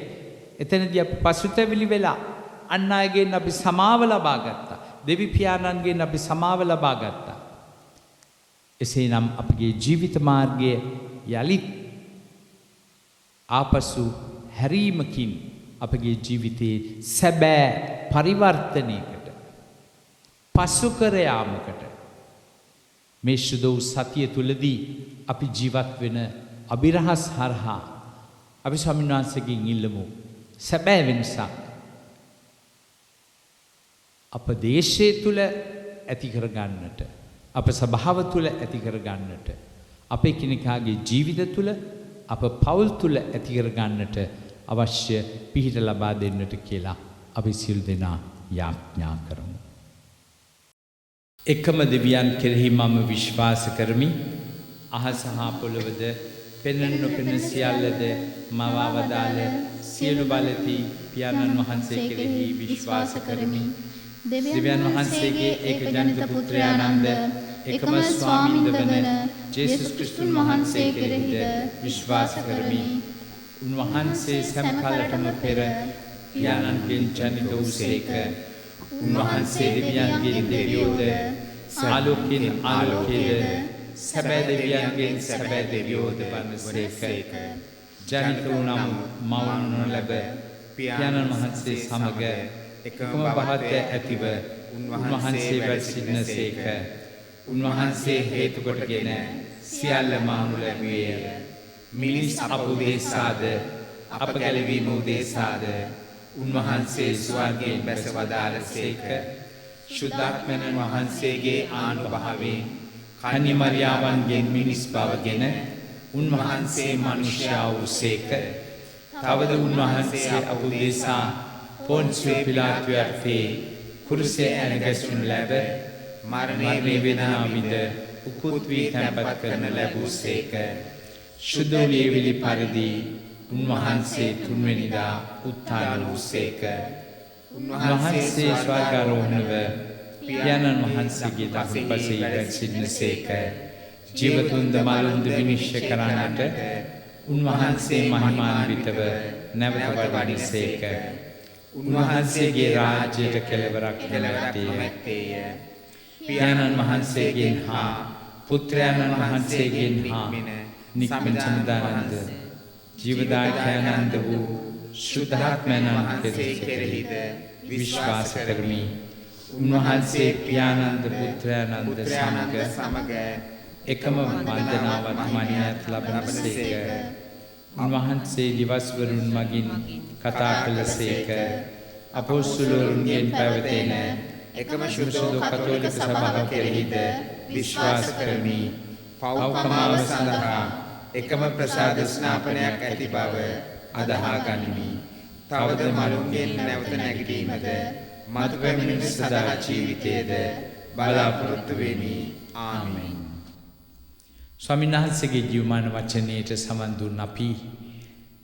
එතනදී අපි පසුතැවිලි වෙලා අන් අයගෙන් අපි සමාව ලබා ගත්තා. දෙවි පියාණන්ගෙන් අපි සමාව ලබා ගත්තා. එසේනම් අපගේ ජීවිත මාර්ගය යලිත් ආපසු හැරීමකින් අපගේ ජීවිතයේ සැබෑ පරිවර්තනයකට පසු කර යාමකට මේ සුදු වූ සතිය තුලදී අපි ජීවත් වෙන අභිරහස් හරහා අපි ස්වාමීන් වහන්සේගෙන් ඉල්ලමු සැබෑ වෙනසක් අප දේශයේ තුල ඇති කර ගන්නට, අප සභාව තුල ඇති කර ගන්නට, අපේ කෙනෙකුගේ ජීවිත තුල, අප පවුල් තුල ඇති කර ගන්නට අවශ්‍ය පිහිට ලබා දෙන්නට කියලා අපි සියලු දෙනා යාඥා කරමු. එකම දෙවියන් කෙරෙහි මම විශ්වාස කරමි. අහස හා පොළවද පෙනෙන නොපෙනෙන සියල්ලද මවවදාල සියලු බලති පියාණන් වහන්සේ කෙරෙහි විශ්වාස කරමි. දෙවියන් වහන්සේගේ ඒකජනිත පුත්‍රයානන්ද එකම ස්වාමීන්ද වන ජේසුස් ක්‍රිස්තුන් වහන්සේ කෙරෙහිද විශ්වාස කරමි. උන්වහන්සේ සම්කලටම පෙර පියාණන්ගෙන් ජනිත වූසේක. උන්වහන්සේ දෙවියන්ගෙන් දෙවියෝද ආලෝකයෙන් ආලෝකයේද සැබෑ දෙවියන්ගෙන් සැබෑ දෙවියෝද වන්නසේක. ජනිත වූනම් මවුන් නොලැබ පියාණන් වහන්සේ සමග එකම භාවය ඇතිව උන්වහන්සේ වැඩ සිටිනසේක. උන්වහන්සේ හේතු කොටගෙන සියල්ල මවුන් ලැබුවේය. මිනිස් අප උදෙසාද අප ගැලවීම උදෙසාද උන්වහන්සේ ස්වර්ගයෙන් බැස වදාළසේක. ශුද්ධාත්මයන් වහන්සේගේ ආනුභාවයෙන් කන්‍ය මරියාවන්ගෙන් මිනිස් බවගෙන උන්වහන්සේ මනුෂ්‍යයා වූසේක. තවද උන්වහන්සේ අප උදෙසා පොන්සිය පිලාතු යටතේ කුරුසේ ඇනගැසුණු ලැබ මරණයේ වේදනාව විඳ උකුත් වී තැන්පත් කරන ලැබුසේක. සුදු ලියවිලි පරිදි උන්වහන්සේ තුන්වෙනිදා උත්ථාන වූසේක. උන්වහන්සේ ස්වර්ගාරෝහණව පියාණන් වහන්සේගේ දකුපසේ වැඩ සිටිනසේක. ජීවතුන්ද මලුන්ද විනිශ්චය කරන්නට උන්වහන්සේ මහිමාන්විතව නැවත වඩිනසේක. උන්වහන්සේගේ රාජ්‍යයට කෙළවරක් නැත්තේය. පියාණන් වහන්සේගෙන් හා පුත්‍රයාණන් වහන්සේගෙන් හා නික්මෙන සමුදානන්ද ජීවදායකයන්න්ද වූ ශුද්ධාත්මයන්න් කෙරෙහිද විශ්වාස කරමි. උන්වහන්සේ පියාණන්ද පුත්‍රයාණන්ද සමග එකම වන්දනාවත් මනියත් ලබනසේක. උන්වහන්සේ දිවස්වරුන් මගින් කතා කළසේක. අපොස්තුලවරුන්ගෙන් පැවතෙන එකම ශුද්ධ කතෝලික සභාව කෙරෙහිද විශ්වාස කරමි. පව්කමාව සඳහා එකම ප්‍රසාද ස්නාපනයක් ඇති බව අදහා ගනිමි. තවද මරුන්ගෙන් නැවත නැගිටීමද මතු පැමිණෙන සදා ජීවිතයේද බලාපොරොත්තු වෙමි. ආමෙන්. ස්වාමීන් වහන්සේගේ ජීවමාන වචනයට සමන් දුන් අපි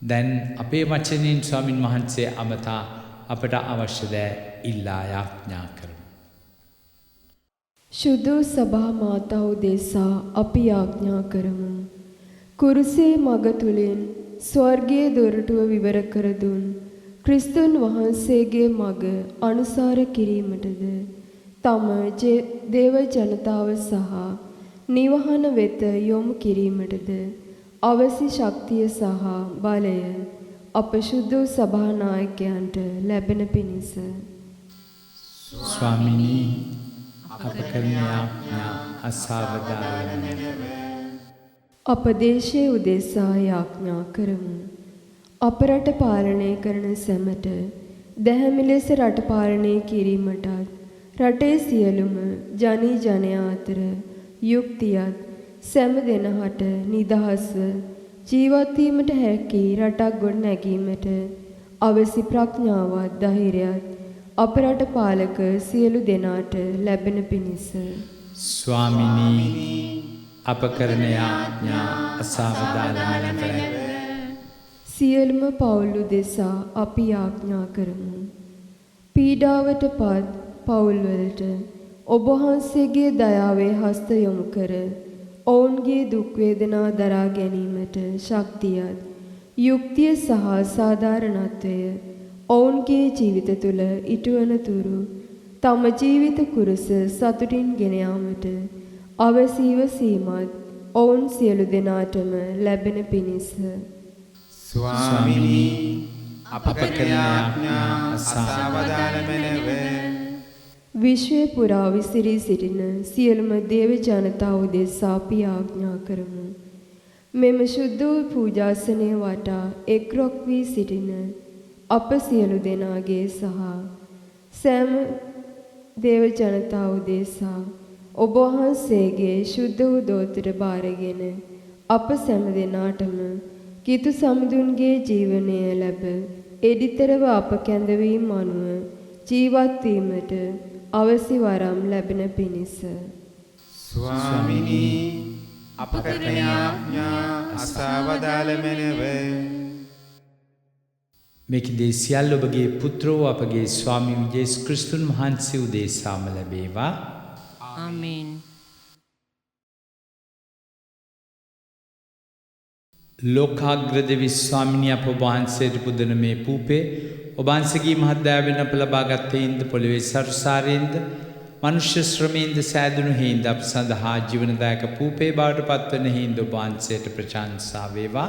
දැන් අපේ වචනෙන් ස්වාමින් වහන්සේ අමතා අපට අවශ්‍ය දෑ ඉල්ලා යාඥා කරමු. ශුද්ධ සභා මාතාව උදෙසා අපි යාඥා කරමු. කුරුසේ මග තුලින් ස්වර්ගයේ දොරටුව විවර කර දුන් ක්‍රිස්තුන් වහන්සේගේ මග අනුසාර කිරීමටද තම දේව ජනතාව සහ නිවහන වෙත යොමු කිරීමටද අවසි ශක්තිය සහ බලය අප ශුද්ධ සභානායකයන්ට ලැබෙන පිණිස ස්වාමිනී අප කරන යාඥා අසාවධානව අප දේශයේ උදෙසා යාඥා කරමු. අප රට පාලනය කරන සැමට දැහැමි ලෙස රට පාලනය කිරීමටත් රටේ සියලුම ජනී ජනයා අතර යුක්තියත් සෑම දෙනාට නිදහස්ව ජීවත් වීමට හැකි රටක් ගොඩ නැගීමට අවසි ප්‍රඥාවත් ධෛර්යයත් අප රට පාලක සියලු දෙනාට ලැබෙන පිණිස ස්වාමිනී අප කරන යාඥා අසාවධානව සියලුම පවුල් උදෙසා අපි යාඥා කරමු. පීඩාවට පත් පවුල්වලට ඔබ වහන්සේගේ දයාවේ හස්ත යොමු කර ඔවුන්ගේ දුක් වේදනා දරා ගැනීමට ශක්තියත් යුක්තිය සහ සාධාරණත්වය ඔවුන්ගේ ජීවිත තුළ ඉටුවන තුරු තම ජීවිත කුරුස සතුටින් ගෙන යාමට අවසීව සීමත් ඔවුන් සියලු දෙනාටම ලැබෙන පිණිස ස්වාමිනී අප කරන යාඥා අසාවධානව විශ්වය පුරා විසිරී සිටින සියලුම දේව ජනතාව උදෙසා අපි යාඥා කරමු. මෙම ශුද්ධ වූ පූජාසනය වටා එක්රොක් වී සිටින අප සියලු දෙනාගේ සහ සෑම දේව ජනතාව උදෙසා ඔබ වහන්සේගේ ශුද්ධ වූ දෝතර බාරගෙන අප සෑම දෙනාටම කිතු සමිඳුන්ගේ ජීවනය ලැබ එඩිතරව අප කැඳවීම අනුව ජීවත් වීමට අවසි වරම් ලැබෙන පිණිස ස්වාමිනී අප කරන යාඥා අසාවධානව මේකදී සියල්ල ඔබගේ පුත්‍රෝ අපගේ ස්වාමී යේසුස් ක්‍රිස්තුන් වහන්සේ උදෙසාම ලැබේවා. ආමේන්. ලෝකාග්‍රද විශ්වාමිනී අප වහන්සේට පුදන මේ පූපේ ඔබ වහන්සේගේ මහත් දයාවෙන් අප ලබාගත් හේින්ද පොළවේ සරුසාරයෙන්ද මනුෂ්‍ය ශ්‍රමයෙන්ද සෑදුණු හේින්ද අප සඳහා ජීවනදායක පූපේ බවට පත්වන හේින්ද ඔබ වහන්සේට ප්‍රශංසා වේවා.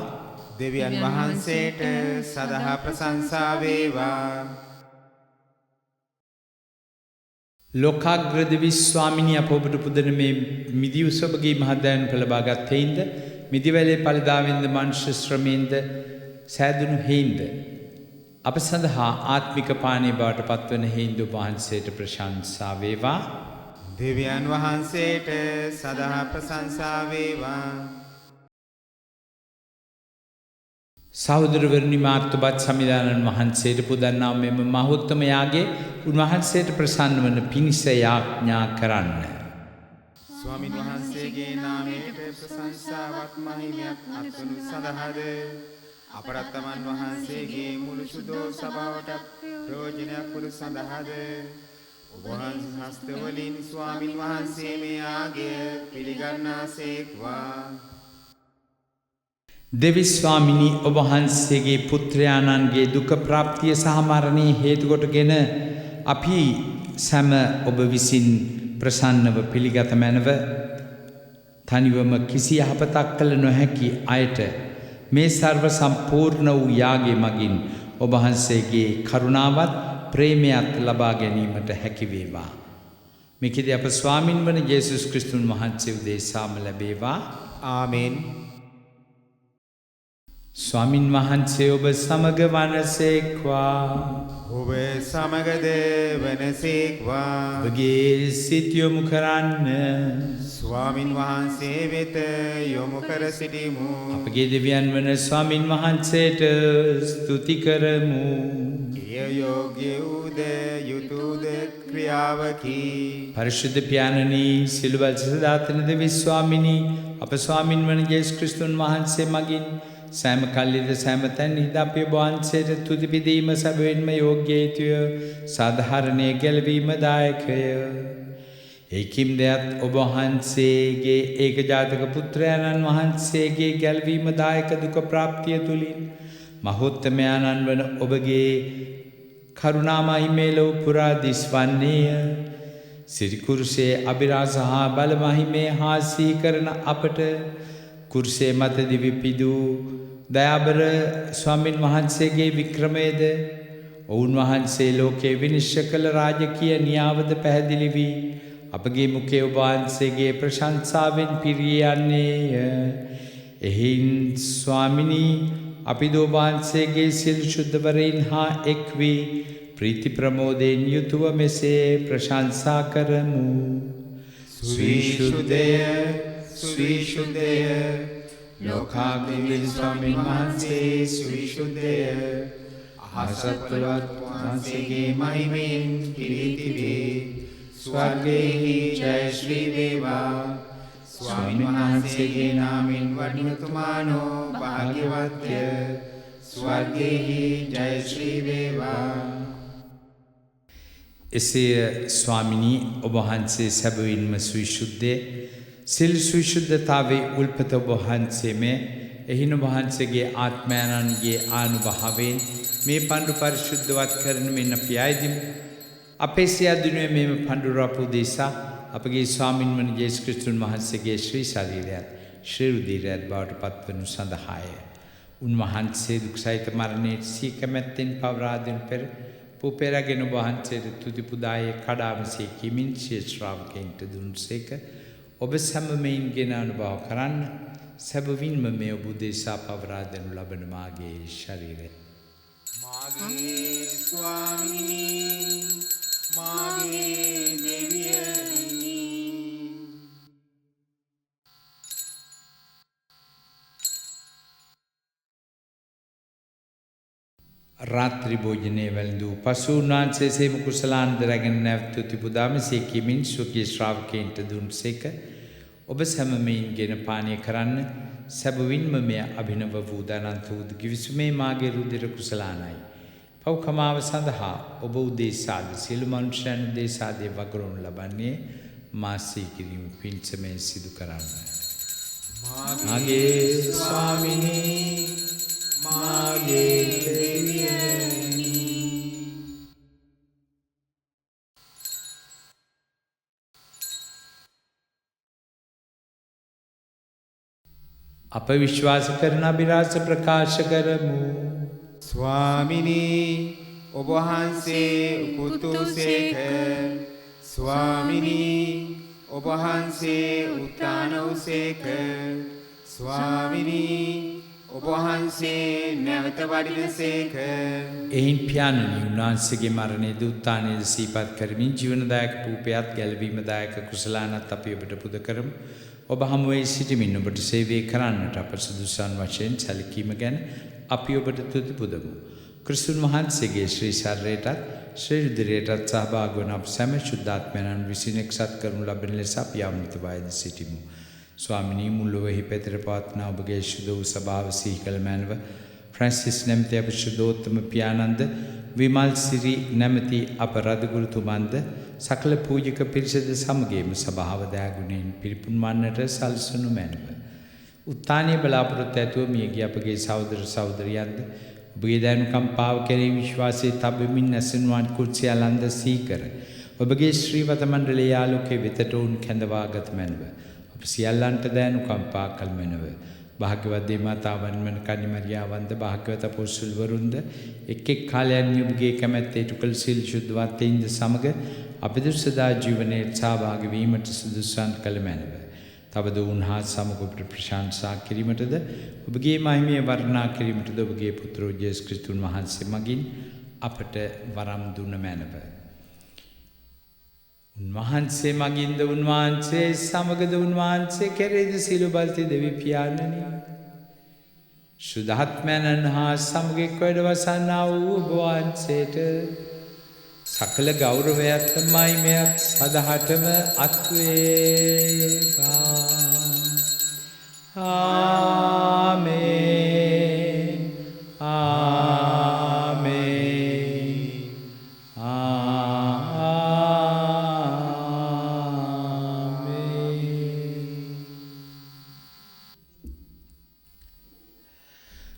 දෙවියන් වහන්සේට සදා ප්‍රශංසා වේවා. ලෝකාග්‍රද විශ්වාමිනී අප ඔබට පුදන මේ මිදි උසබගේ මහත් දයාවෙන් අප ලබාගත් හේින්ද මිදිවැලේ පළදාවෙන්ද මනුෂ්‍ය ශ්‍රමයෙන්ද සෑදුණු හේින්ද අප සඳහා ආත්මික පානීය බවට පත්වන හේින්ද ඔබ වහන්සේට ප්‍රශංසා වේවා. දෙවියන් වහන්සේට සදා ප්‍රශංසා වේවා. සහෝදරවරුනි මාර්ථබත් සමිදානන් වහන්සේට පුදන්නා මෙම මහෝත්තම යාගයේ උන්වහන්සේට ප්‍රසන්න වන පිණිස යාඥා කරන්න. ස්වාමින් වහන්සේගේ නාමයට ප්‍රශංසාවත් මහිමයක් අත්වනු සඳහාද අපරත්තමන් වහන්සේගේ මුළු සුදෝ සභාවට ප්‍රයෝජනයක් වූ සඳහාද ඔබ වහන්සේ හස්තවලින් ස්වාමින් වහන්සේ මේ යාගය පිළිගන්නාසේක්වා. දෙවි ස්වාමිනී ඔබ වහන්සේගේ පුත්‍රයාණන්ගේ දුක ප්‍රාප්තිය සහ මරණය හේතු කොටගෙන අපි සෑම ඔබ විසින් ප්‍රසන්නව පිළිගත මැනව තනිවම කිසි යහපතක් කළ නොහැකි අයට මේ සර්ව සම්පූර්ණ වූ යාගේ මගින් ඔබ වහන්සේගේ කරුණාවත් ප්‍රේමයත් ලබා ගැනීමට හැකි වේවා. මේකදී අප ස්වාමින් වන යේසුස් ක්‍රිස්තුන් වහන්සේ උදෙසාම ලැබේවා. ආමෙන්. ස්වාමින් වහන්සේ ඔබ සමග වනසේක්වා. ඔබ සමගද වනසේක්වා. ඔබගේ සිත යොමු කරන්න. ස්වාමින් වහන්සේ වෙත යොමු කර සිටිමු. අපගේ දෙවියන් වන ස්වාමින් වහන්සේට ස්තුති කරමු. එය යෝග්‍ය වූද යුතුයද ක්‍රියාවකි. පරිශුද්ධ පියාණනි, සිළුවල් සදාතන දෙවි ස්වාමිනී, අප ස්වාමින් වන යේසුස් ක්‍රිස්තුන් වහන්සේ මගින් සෑම කල්ලිද සෑම තැන්හිද අපි ඔබ වහන්සේට තුති පිදීම සැබවින්ම යෝග්‍ය යුතුය, සාධාරණය ගැලවීම දායකය. ඒකින් දෙයත් ඔබ වහන්සේගේ ඒකජාතක පුත්‍රයාණන් වහන්සේගේ ගැලවීම දායක දුක ප්‍රාප්තිය තුලින් මහෝත්තමයාණන් වන ඔබගේ කරුණාමහිමේ ලොව පුරා දිස්වන්නේය. සිරි කුරුසේ අභිරහස හා බල මහිමේ හාසී කරන අපට කුරුසේ මත දිවි පිදූ දයාබර ස්වාමින් වහන්සේගේ වික්‍රමයේද ඔවුන් වහන්සේ ලෝකේ විනිශ්චය කළ රාජකීය න්‍යායවද පැහැදිලි වී අපගේ මුඛයේ ඔබ වහන්සේගේ ප්‍රශංසාවෙන් පිරී යන්නේය. එහින් ස්වාමිනී, අපි ඔබ වහන්සේගේ සියලු ශුද්ධවරයන් හා එක් වී ප්‍රීති ප්‍රමෝදයෙන් යුතුව මෙසේ ප්‍රශංසා කරමු. සවිශුද්ධය සවිශුද්ධය ලෝකාග්‍රී ස්වාමීන් වහන්සේ සවිශුද්ධය. අහසත්වලත් වහන්සේගේ මහිමයෙන් පිරීති වේ. ස්වර්ගයෙහි ජය ශ්‍රී වේවා. ස්වාමීන් වහන්සේගේ නාමයෙන් වඩිනතුමානෝ භාග්‍යවත්ය. ස්වර්ගයෙහි ජය ශ්‍රී වේවා. එසේ ස්වාමිනී, ඔබ වහන්සේ සැබවින්ම සවිශුද්ධය. සිල් සවිශුද්ධතාවේ උල්පත ඔබ වහන්සේම එහින වහන්සේගේ ආත්මයන්ගේ ආනුභාවයෙන් මේ පඬු පරිශුද්ධවත් කරන මෙන්න පියයිදිමු. අපේ සියදිනුවේ මෙම පඬු රපු දේශා අපගේ ස්වාමින් වන යේසුස් ක්‍රිස්තුන් වහන්සේගේ ශ්‍රී ශරීරයත් ශ්‍රී රුධිරයත් බවට පත්වනු සඳහාය. උන්වහන්සේ දුක් සහිත මරණයට සීකමැත්තෙන් පවරා දෙනු පෙර පුපෙරගෙන වහන්සේට තුති පුදායේ කඩාමසේ කිමින් සිය ශ්‍රාවකයන්ට දුන්සේක. ඔබ සැමමයින්ගෙන අනුභව කරන්න. සැබවින්ම මේ ඔබ උදෙසා පවරා දෙනු ලබන මාගේ ශරීරය. මාගේ ස්වාමීනි, මාගේ දෙවියනි. රාත්‍රී භෝජනයේ වැළඳූ පසු උන්වහන්සේ සේම කුසලානන්ද රැගෙන නැවත තුති පුදාම සීකීමින් ස්වකීය ශ්‍රාවකයන්ට දුන්සේක. ඔබ සැමමයින්ගෙන පානය කරන්න. සැබවින්ම මෙය අභිනව වූ දනන්ත වූ කිවිසුමේ මාගේ රුධිර කුසලානයි. පව්කමාව සඳහා ඔබ උදෙසාද සියලු මනුෂ්‍යයන් උදෙසාද වගුරුන් ලබන්නේ මා සීකිරීම පිණිස මේ සිදු කරන්න. මාගේ ස්වාමිනී, මාගේ දෙවියනි. අප විශ්වාස කරන අභිරහස ප්‍රකාශ කරමු. ස්වාමිනී, ඔබ වහන්සේ උපුතුසේක. ස්වාමිනී, ඔබ වහන්සේ උත්ථාන වූසේක. ස්වාමිනී, ඔබ වහන්සේ නැවත වඩිනසේක. එයින් පියාණනි, උන්වහන්සේගේ මරණයේද උත්ථානයේද සිහිපත් කරමින් ජීවනදායක පූපයත් ගැලවීමදායක කුසලානත් අපි ඔබට පුද කරමු. ඔබ හමුවේ සිටමින් ඔබට සේවය කරන්නට අප සුදුසන් වශයෙන් සැලකීම ගැන අපි ඔබට තුති පුදමු. ක්‍රිස්තුන් වහන්සේගේ ශ්‍රී ශරීරයටත් ශ්‍රී රුධිරයටත් සහභාගී වන අප සෑම ශුද්ධාත්මයන් විසින් එක්සත් කරනු ලබන ලෙස අපි ආමන්ත්‍රණය සිටිමු. ස්වාමිනී, මුල්ලොවෙහි පෙතර පවත්නා ඔබගේ ශුද්ධ වූ සභාව සිහි කළ මැනව ෆ්‍රැන්සිස් නැමැති අප ශුද්ධෝත්තම පියාණන්ද, විමල් සිරි නැමැති අප රදගුරුතුමන්ද, සකල පූජක පිරිසද සමගේම සභාව දයාගුණයෙන් පිරිපුන් වන්නට සලසනු මැනව. උත්ථානයේ බලාපොරොත්තු ඇතුව මියගිය අපගේ සහෝදර සහෝදරියන්ද ඔබගේ දයනුකම්පාව කෙරෙහි විශ්වාසයේ තබමින් නැසෙනුවන් කුර්සියලන්ද සීකර ඔබගේ ශ්‍රීවත මණ්ඩලයේ ආලෝකයේ වෙතට වුන් කැඳවාගත මැනව. අප සියල්ලන්ට දෑනුකම්පා කළ මැනව. භාග්‍යවත් දේවමාතාවන් වන කන්නිමරියාවන්ද භාග්‍යවත් අපොස්තුල්වරුන්ද එක් එක් කාලයන් ඔබගේ කැමැත්තේ තුකල් සිල් ශුද්ධවත්තයින්ද සමග අපිට සදා ජීවනයේ සහභාගී වීමට සුදුසුසන් කළ මැනව. තවද උන්හා සමග ඔබට ප්‍රශංසා කිරීමටද ඔබගේ මහිමය වර්ණනා කිරීමටද ඔබගේ පුත්‍රෝ ජේසුස් ක්‍රිස්තුන් වහන්සේ මගින් අපට වරම් දුන්න මැනව. උන්වහන්සේ මගින්ද උන්වහන්සේ සමගද උන්වහන්සේ කෙරෙහිද සිළු බලති දෙවි පියාණනි. ශුද්ධාත්මයන්න් හා සමග එක් වැඩ වසන්නා වූ ඔබ වහන්සේට සකල ගෞරවයත් මහිමයත් සදහටම අත්වේවා. ආමේන්. ආමේන්.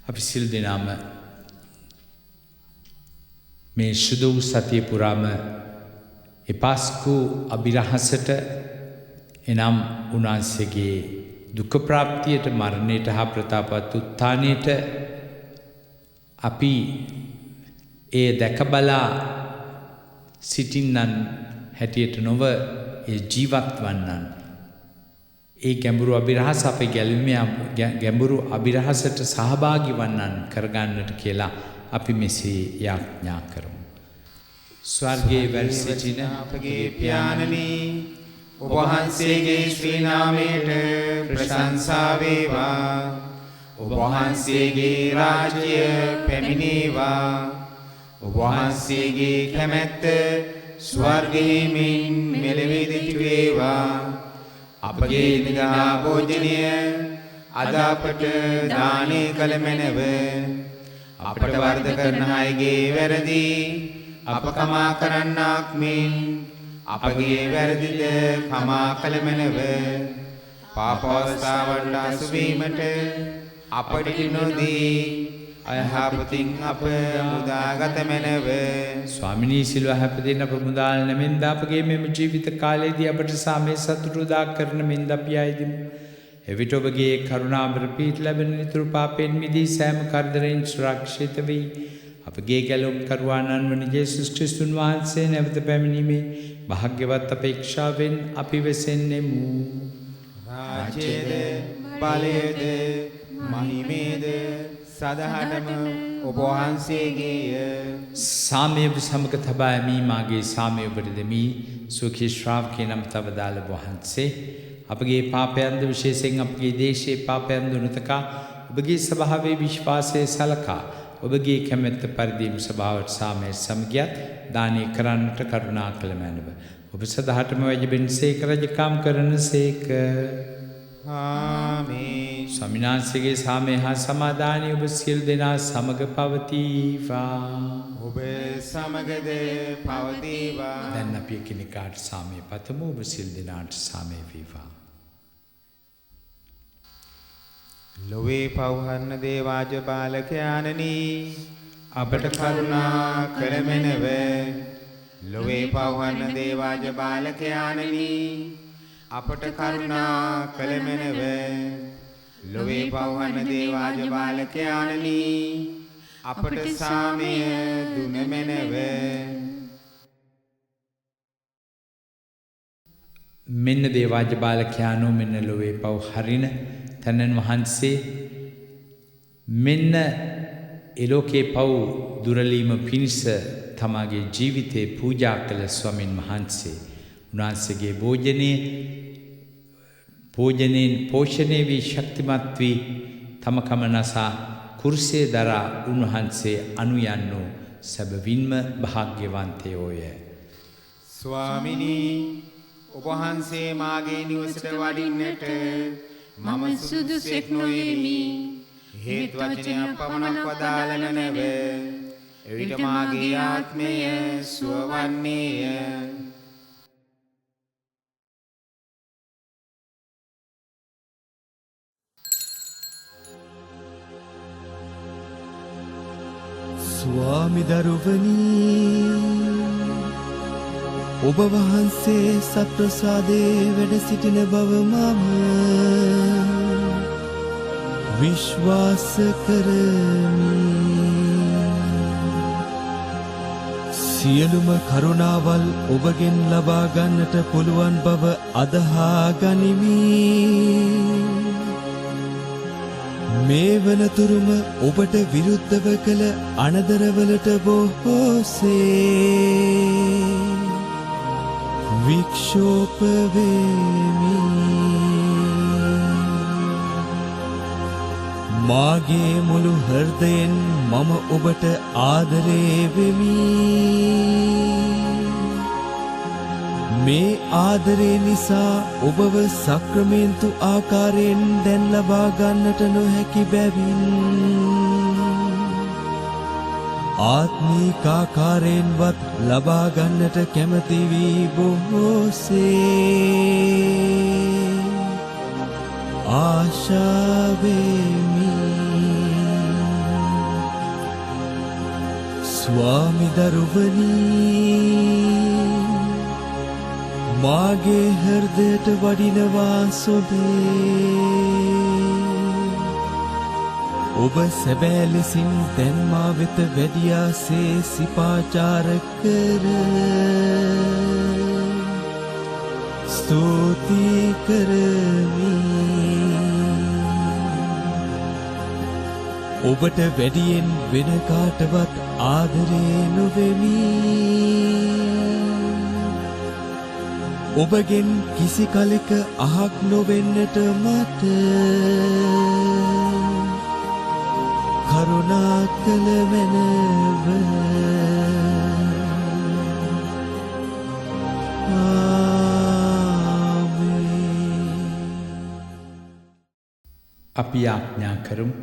අපි සිල් දෙනාම මේ සුදු සතිය පුරාම එපාස්කු අභිරහසට එනම් උන්වහන්සේගේ දුක ප්‍රාප්තියට මරණයට හා ප්‍රතාපවත් උත්ථානයට අපි ඒ දැකබලා සිටින්නන් හැටියට නොව ඒ ජීවත් වන්නන් ඒ ගැඹුරු අභිරහස අපේ ගැඹුරු අභිරහසට සහභාගී වන්නන් කරගන්නට කියලා අපි මෙසේ යාඥා කරමු. ස්වර්ගයේ වැඩ සිටින අපගේ පියාණනි ඔබ වහන්සේගේ ශ්‍රී නාමයට ප්‍රශංසා වේවා. ඔබ වහන්සේගේ රාජ්‍ය පැමිණේවා. ඔබ වහන්සේගේ කැමැත්ත ස්වර්ගයේ මෙන් මෙලෙවේදී වේවා. අපගේ නිදා භෝජනය අද අපට දානය කළ මැනව. අපට වරද කරන අයගේ වැරදි අප කමා කරන්නාක් මෙන් අපගේ වැරදිද කමා කළ මැනව. පාපවස්ථාවට අසුවීමට අපට නොදී අයහපතින් අප මුදාගත මැනව. ස්වාමිනී සිල්ව හැපදෙන් අප මුදාල් නැමෙන්ද අපගේ මෙම ජීවිත කාලයේදී අපට සාමය සතුට උදා කරන මෙන්ද අපි අයදිමු. එවිට ඔබගේ කරුණාබර පීඨ ලැබෙන නිතුරු පාපෙන් මිදී සෑම කරදරෙන් සුරක්ෂිත වෙයි. අපගේ ගැලුම් කරුවාණන් වන ජේසුස් ක්‍රිස්තුන් වහන්සේ නැවත පැමිණීමේ භාග්‍යවත් අපේක්ෂාවෙන් අපි වෙසෙන්නෙමු. රාජ්‍යද බලයද මහිමේද සදහටම ඔබ වහන්සේගේය. සාමය සමග තබා ඇමී මාගේ සාමය ඔබට දෙමි. සුඛී ශ්‍රාවකේ නම් තවදාල වහන්සේ අපගේ පාපයන්ද විශේෂයෙන් අපගේ දේශයේ පාපයන්ද උනතකා ඔබගේ ස්වභාවයේ විශ්වාසයේ සලකා ඔබගේ කැමැත්ත පරිදිම ස්වභාවට සාමය සමගියත් දානය කරන්නට කරුණා කළ මැනව. ඔබ සදාටම වැජබෙන් සේක රජකම් කරන සේක. ආමේන්. ස්වාමීන් වහන්සේගේ සාමය හා සමාදානය ඔබ සියලු දෙනා සමග පවතිවා. ඔබ සමගද පවතිවා. දැන් අපි එකිනෙකාට සාමය පතමු. ඔබ සියලු දෙනාට සාමය වේවා. ලොවේ පවහන්න දේවාජ බාලකයාණනි අපට කරුණා කළ මැනව. ලොවේ පවහන්න දේවාජ බාලකයාණනි අපට කරුණා කළ මැනව. ලොවේ පවහන්න දේවාජ බාලකයාණනි අපට සාමය දුන මැනව. මෙන්න දේවාජ බාලකයාණෝ මෙන්න ලොවේ පව් හරින තැනන් වහන්සේ මෙන්න එලෝකේ පව් දුරලීම පිණිස තමාගේ ජීවිතේ පූජා කළ ස්වාමින් වහන්සේ උන්වහන්සේගේ භෝජනයෙන් පෝෂණය වී ශක්තිමත් වී තම කම නසා කුරුසේ දරා උන්වහන්සේ අනුයන්නෝ සැබවින්ම භාග්‍යවන්තයෝය. ස්වාමිනී ඔබ වහන්සේ මාගේ නිවසට වඩින්නට මම සුදුසෙක් නොවෙමි. හේතු වචනයක් පමණක් වදාළ නැව. එවිට මාගේ ආත්මය සුවවන්නේය. ස්වාමි දරුවනි ඔබ වහන්සේ සත්ප්‍රසාදේ වැඩ සිටින බව මම විශ්වාස කරමි. සියලුම කරුණාවල් ඔබගෙන් ලබා ගන්නට පුළුවන් බව අදහා ගනිමි. මේ වනතුරුම ඔබට විරුද්ධව කළ අනදරවලට බොහෝසේ වික්ෂෝප වෙමි. මාගේ මුළු හෘදයෙන් මම ඔබට ආදරේ වෙමි. මේ ආදරේ නිසා ඔබව සක්‍රමේන්තු ආකාරයෙන් දැන් ලබා ගන්නට නොහැකි බැවින් ආත්මික ආකාරයෙන්වත් ලබා ගන්නට කැමති වී බොහෝසේ ආශාවෙමි. ස්වාමි දරුවනි, මාගේ හෘදයට වඩිනවා සොබේ. ඔබ සැබෑ ලෙසින් දැන් මා වෙත වැඩියාසේ සිපාචාර කර ස්තුති කරමි. ඔබට වැඩියෙන් වෙන කාටවත් ආදරේ නොවෙමි. ඔබගෙන් කිසි කලෙක අහක් නොවෙන්නට මට කරුණා කළ මැනව. අපි ආඥා කරමු.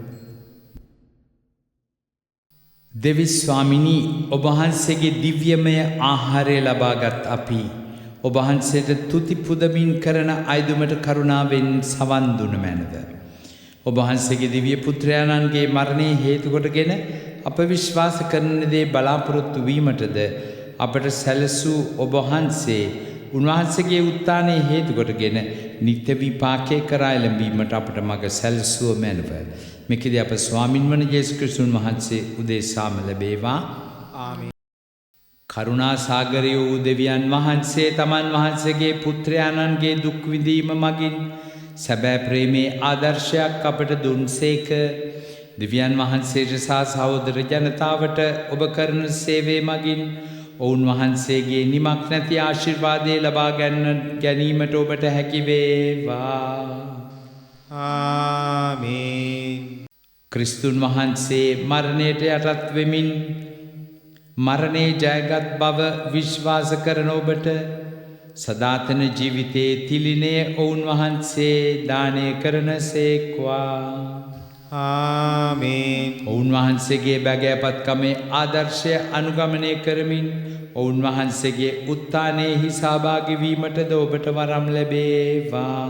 දෙවි ස්වාමිනී, ඔබ වහන්සේගේ දිව්‍යමය ආහාරය ලබාගත් අපි ඔබ වහන්සේට තුති පුදමින් කරන අයදුමට කරුණාවෙන් සවන් දුන මැනව. ඔබ වහන්සේගේ දිව්‍ය පුත්‍රයාණන්ගේ මරණය හේතු කොටගෙන අප විශ්වාස කරන දේ බලාපොරොත්තු වීමටද අපට සැලසූ ඔබ වහන්සේ උන්වහන්සේගේ උත්ථානයේ හේතු කොටගෙන නිත්‍ය විපාකේ කරා එළඹීමට අපට මඟ සැලසුව මැනව. මෙකදී අප ස්වාමින් වන යේසුස් ක්‍රිස්තුන් වහන්සේ උදෙසාම ලැබේවා. ආමේන්. කරුණා සාගරය වූ දෙවියන් වහන්සේ තමන් වහන්සේගේ පුත්‍රයාණන්ගේ දුක් විඳීම මගින් සැබෑ ප්‍රේමේ ආදර්ශයක් අපට දුන්සේක. දෙවියන් වහන්සේට සහ සහෝදර ජනතාවට ඔබ කරන සේවය මගින් ඔවුන් වහන්සේගේ නිමක් නැති ආශිර්වාදය ලබා ගැනීමට ඔබට හැකි වේවා. ආමේන්. ක්‍රිස්තුන් වහන්සේ මරණයට යටත් වෙමින් මරණේ ජයගත් බව විශ්වාස කරන ඔබට සදාතන ජීවිතයේ තිලිනය ඔවුන් වහන්සේ දානය කරන සේක්වා. ආමේන්. ඔවුන් වහන්සේගේ බැගෑපත්කමේ ආදර්ශය අනුගමනය කරමින් ඔවුන් වහන්සේගේ උත්ථානයේ සහභාගී වීමටද ඔබට වරම් ලැබේවා.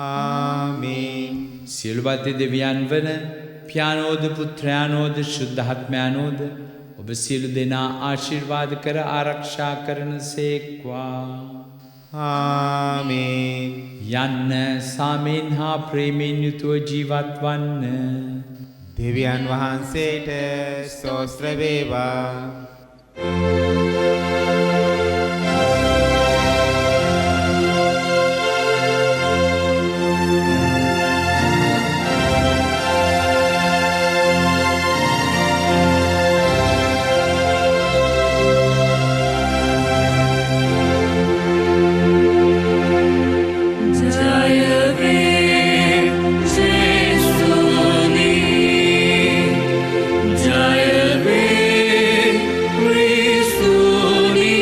ආමේන්. සියලු බද්ද දෙවියන් වන පියානෝද පුත්‍රයානෝද ශුද්ධාත්මයානෝද ඔබ සියලු දෙනා ආශිර්වාද කර ආරක්ෂා කරන සේක්වා. ආමේන්. යන්න සාමෙන් හා ප්‍රේමෙන් යුතුව ජීවත් වන්න. දෙවියන් වහන්සේට ස්තෝත්‍ර වේවා. Jaya Ve Kristuni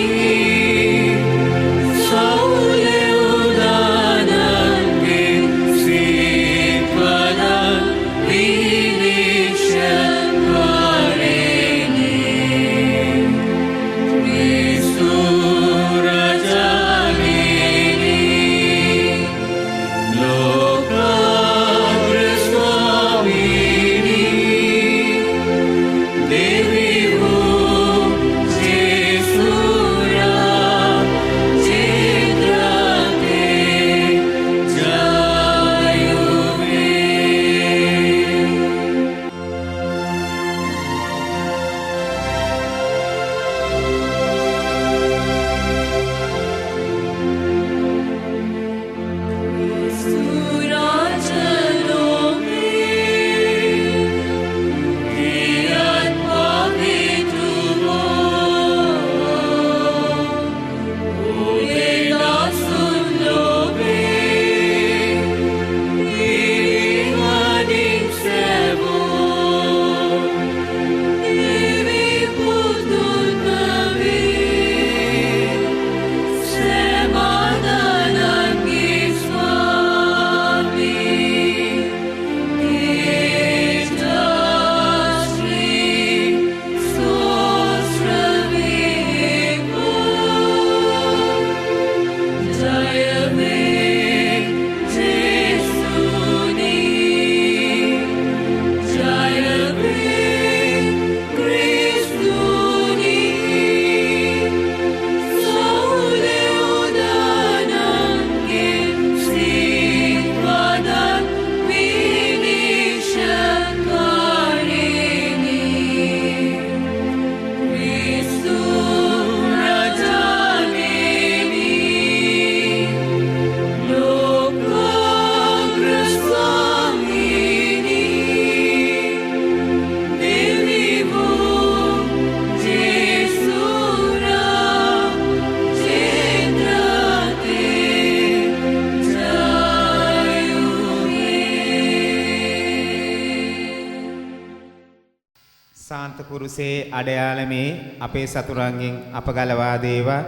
සාන්ත කුරුසේ අඩයාලමේ අපේ සතුරන්ගෙන් අප ගලවා දේවා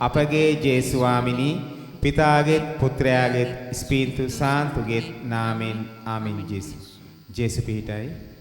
අපගේ ජේසුස්වාමිනී පිතාගේත් පුත්‍රයාගේත් ස්පීන්තු සාන්තුගේත් නාමෙන් ආමීන්. ජේසු පිහිටයි.